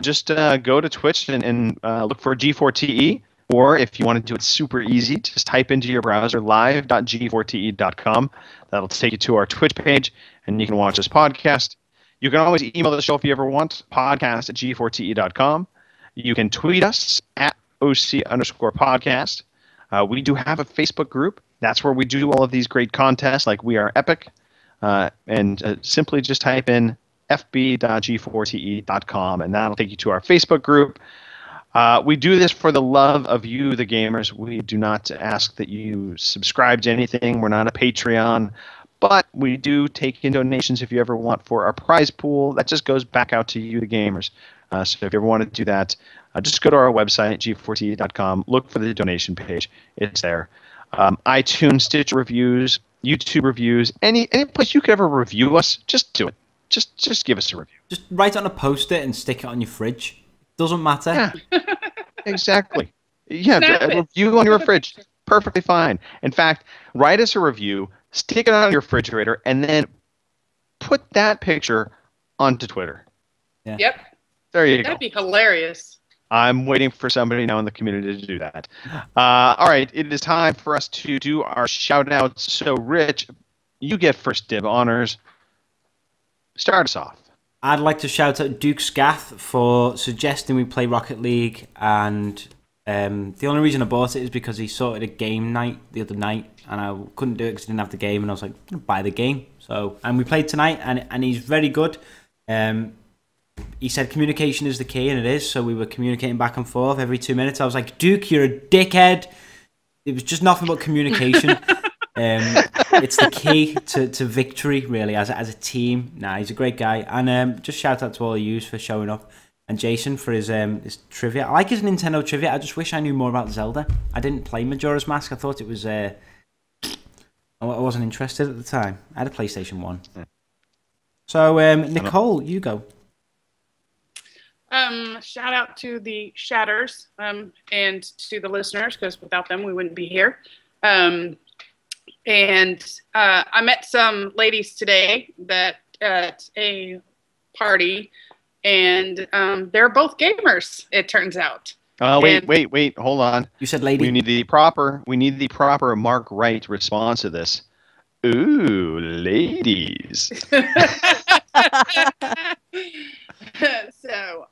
just go to Twitch and look for G4TE. Or if you want to do it super easy, just type into your browser live.g4te.com. That'll take you to our Twitch page, and you can watch this podcast. You can always email the show if you ever want, podcast@g4te.com. You can tweet us at OC_podcast. We do have a Facebook group. That's where we do all of these great contests like We Are Epic. And simply just type in fb.g4te.com, and that'll take you to our Facebook group. We do this for the love of you, the gamers. We do not ask that you subscribe to anything. We're not a Patreon. But we do take in donations if you ever want for our prize pool. That just goes back out to you, the gamers. So if you ever want to do that, just go to our website, g4te.com. Look for the donation page. It's there. iTunes, Stitcher reviews, YouTube reviews, any place you could ever review us, just do it. Just give us a review. Just write it on a post-it and stick it on your fridge. Doesn't matter. Yeah, exactly. Yeah, a review on your fridge. Perfectly fine. In fact, write us a review, stick it on your refrigerator, and then put that picture onto Twitter. Yeah. Yep. There you go. That'd be hilarious. I'm waiting for somebody now in the community to do that. All right, it is time for us to do our shout-outs. So, Rich, you get first dib honors. Start us off. I'd like to shout out Duke Scath for suggesting we play Rocket League, and the only reason I bought it is because he sorted a game night the other night, and I couldn't do it because I didn't have the game, and I was like, I'm going to buy the game. And we played tonight, and he's very good. He said communication is the key, and it is, so we were communicating back and forth every 2 minutes. I was like, Duke, you're a dickhead. It was just nothing but communication. It's the key to victory, really, as a team. Nah, he's a great guy. And just shout out to all of you for showing up. And Jason for his trivia. I like his Nintendo trivia. I just wish I knew more about Zelda. I didn't play Majora's Mask. I thought it was... I wasn't interested at the time. I had a PlayStation 1. So, Nicole, you go. Shout out to the Shatters and to the listeners, because without them we wouldn't be here. I met some ladies today at a party, and they're both gamers, it turns out. Oh, wait, hold on. You said lady. We need the proper Mark Wright response to this. Ooh, ladies. So,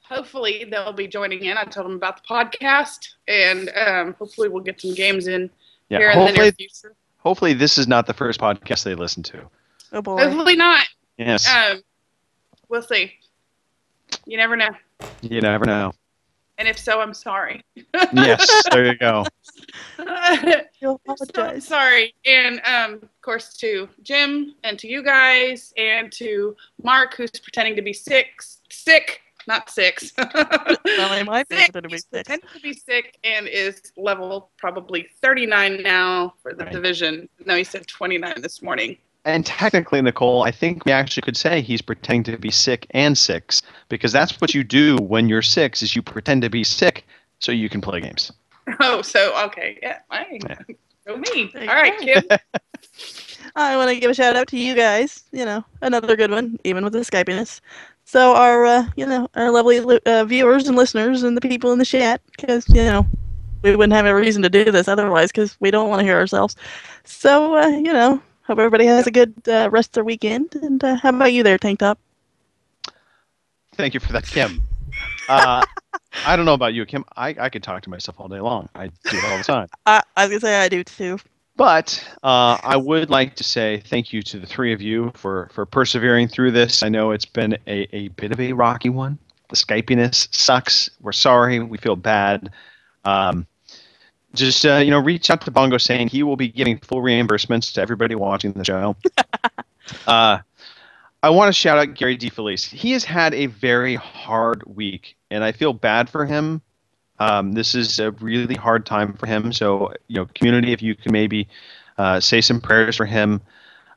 hopefully they'll be joining in. I told them about the podcast, and hopefully we'll get some games in here in the near future. Hopefully this is not the first podcast they listen to. Oh boy. Hopefully not. Yes. We'll see. You never know. You never know. And if so, I'm sorry. Yes, there you go. You'll apologize. So sorry. And of course to Jim and to you guys and to Mark, who's pretending to be sick, not six. Well, I might be able to be sick. Pretending to be sick and is level probably 39 now for the division. No, he said 29 this morning. And technically, Nicole, I think we actually could say he's pretending to be sick and six, because that's what you do when you're six, is you pretend to be sick so you can play games. Oh, so okay, yeah, fine. Yeah. Go me. There you All right, go. Kim. I want to give a shout out to you guys. Another good one, even with the Skypiness. So our, our lovely viewers and listeners and the people in the chat, because we wouldn't have a reason to do this otherwise, because we don't want to hear ourselves. So hope everybody has a good rest of their weekend. And how about you there, Tank Top? Thank you for that, Kim. I don't know about you, Kim. I could talk to myself all day long. I do it all the time. I was gonna say I do too. But I would like to say thank you to the three of you for persevering through this. I know it's been a bit of a rocky one. The Skypiness sucks. We're sorry. We feel bad. Just reach out to Bongo saying he will be giving full reimbursements to everybody watching the show. I want to shout out Gary DeFelice. He has had a very hard week, and I feel bad for him. This is a really hard time for him. So, community, if you can maybe say some prayers for him.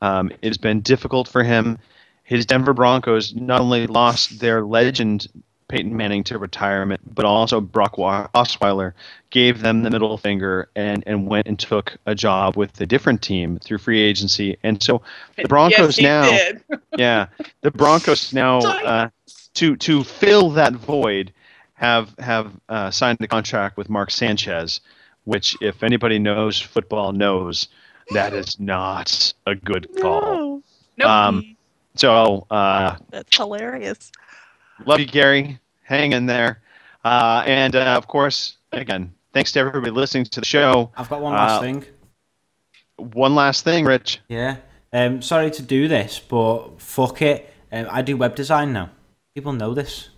It's been difficult for him. His Denver Broncos not only lost their legend, Peyton Manning, to retirement, but also Brock Osweiler gave them the middle finger and went and took a job with a different team through free agency. And so the Broncos the Broncos now to fill that void have signed a contract with Mark Sanchez, which, if anybody knows football, knows that is not a good call. No. Nope. So That's hilarious. love you, Gary. Hang in there. And of course, again, thanks to everybody listening to the show. I've got one last thing. One last thing, Rich. Yeah. Sorry to do this, but fuck it. I do web design now. People know this.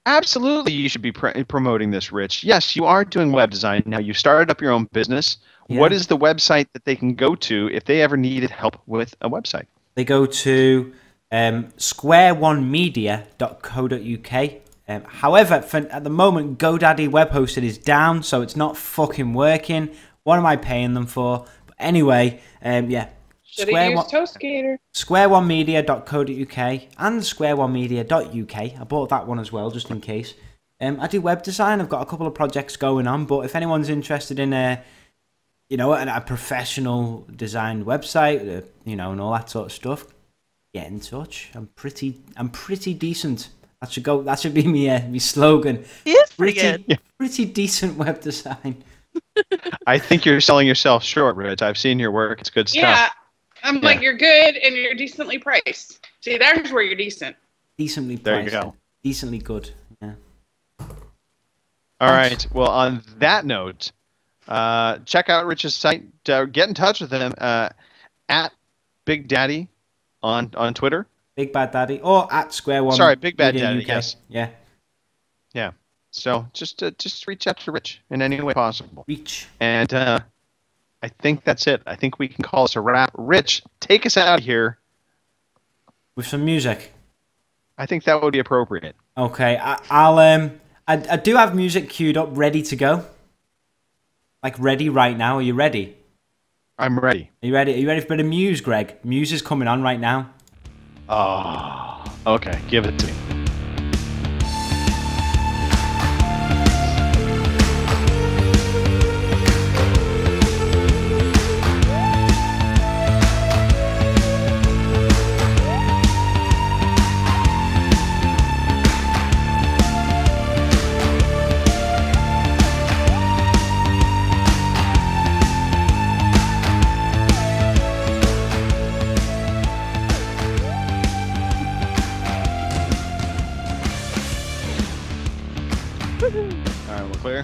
Absolutely, you should be promoting this, Rich. Yes, you are doing web design. Now, you started up your own business. Yeah. What is the website that they can go to if they ever needed help with a website? They go to squareonemedia.co.uk. However, at the moment, GoDaddy web hosting is down, so it's not fucking working. What am I paying them for? But anyway, yeah. Should have used HostGator. Squareonemedia.co.uk and squareonemedia.uk. I bought that one as well, just in case. I do web design. I've got a couple of projects going on, but if anyone's interested in a professional designed website, and all that sort of stuff, get in touch. I'm pretty decent. That should be me slogan. He is pretty good. Yeah. Pretty decent web design. I think you're selling yourself short, Rich. I've seen your work. It's good stuff. Yeah. I'm like, you're good and you're decently priced. See, there's where you're decent. Decently priced. There you go. Decently good. Yeah. All right. Well, on that note, check out Rich's site. Get in touch with him at Big Daddy on Twitter. Big Bad Daddy, or at Square One. Sorry, Big Bad Media Daddy. UK. Yes. Yeah. Yeah. So just reach out to Rich in any way possible. Reach. And I think that's it. I think we can call this a wrap. Rich, take us out of here With some music. I think that would be appropriate. Okay, I do have music queued up, ready to go. Like ready right now. Are you ready? I'm ready. Are you ready? Are you ready for a bit of Muse, Greg? Muse is coming on right now. Oh, okay. Give it to me. All right, we're clear.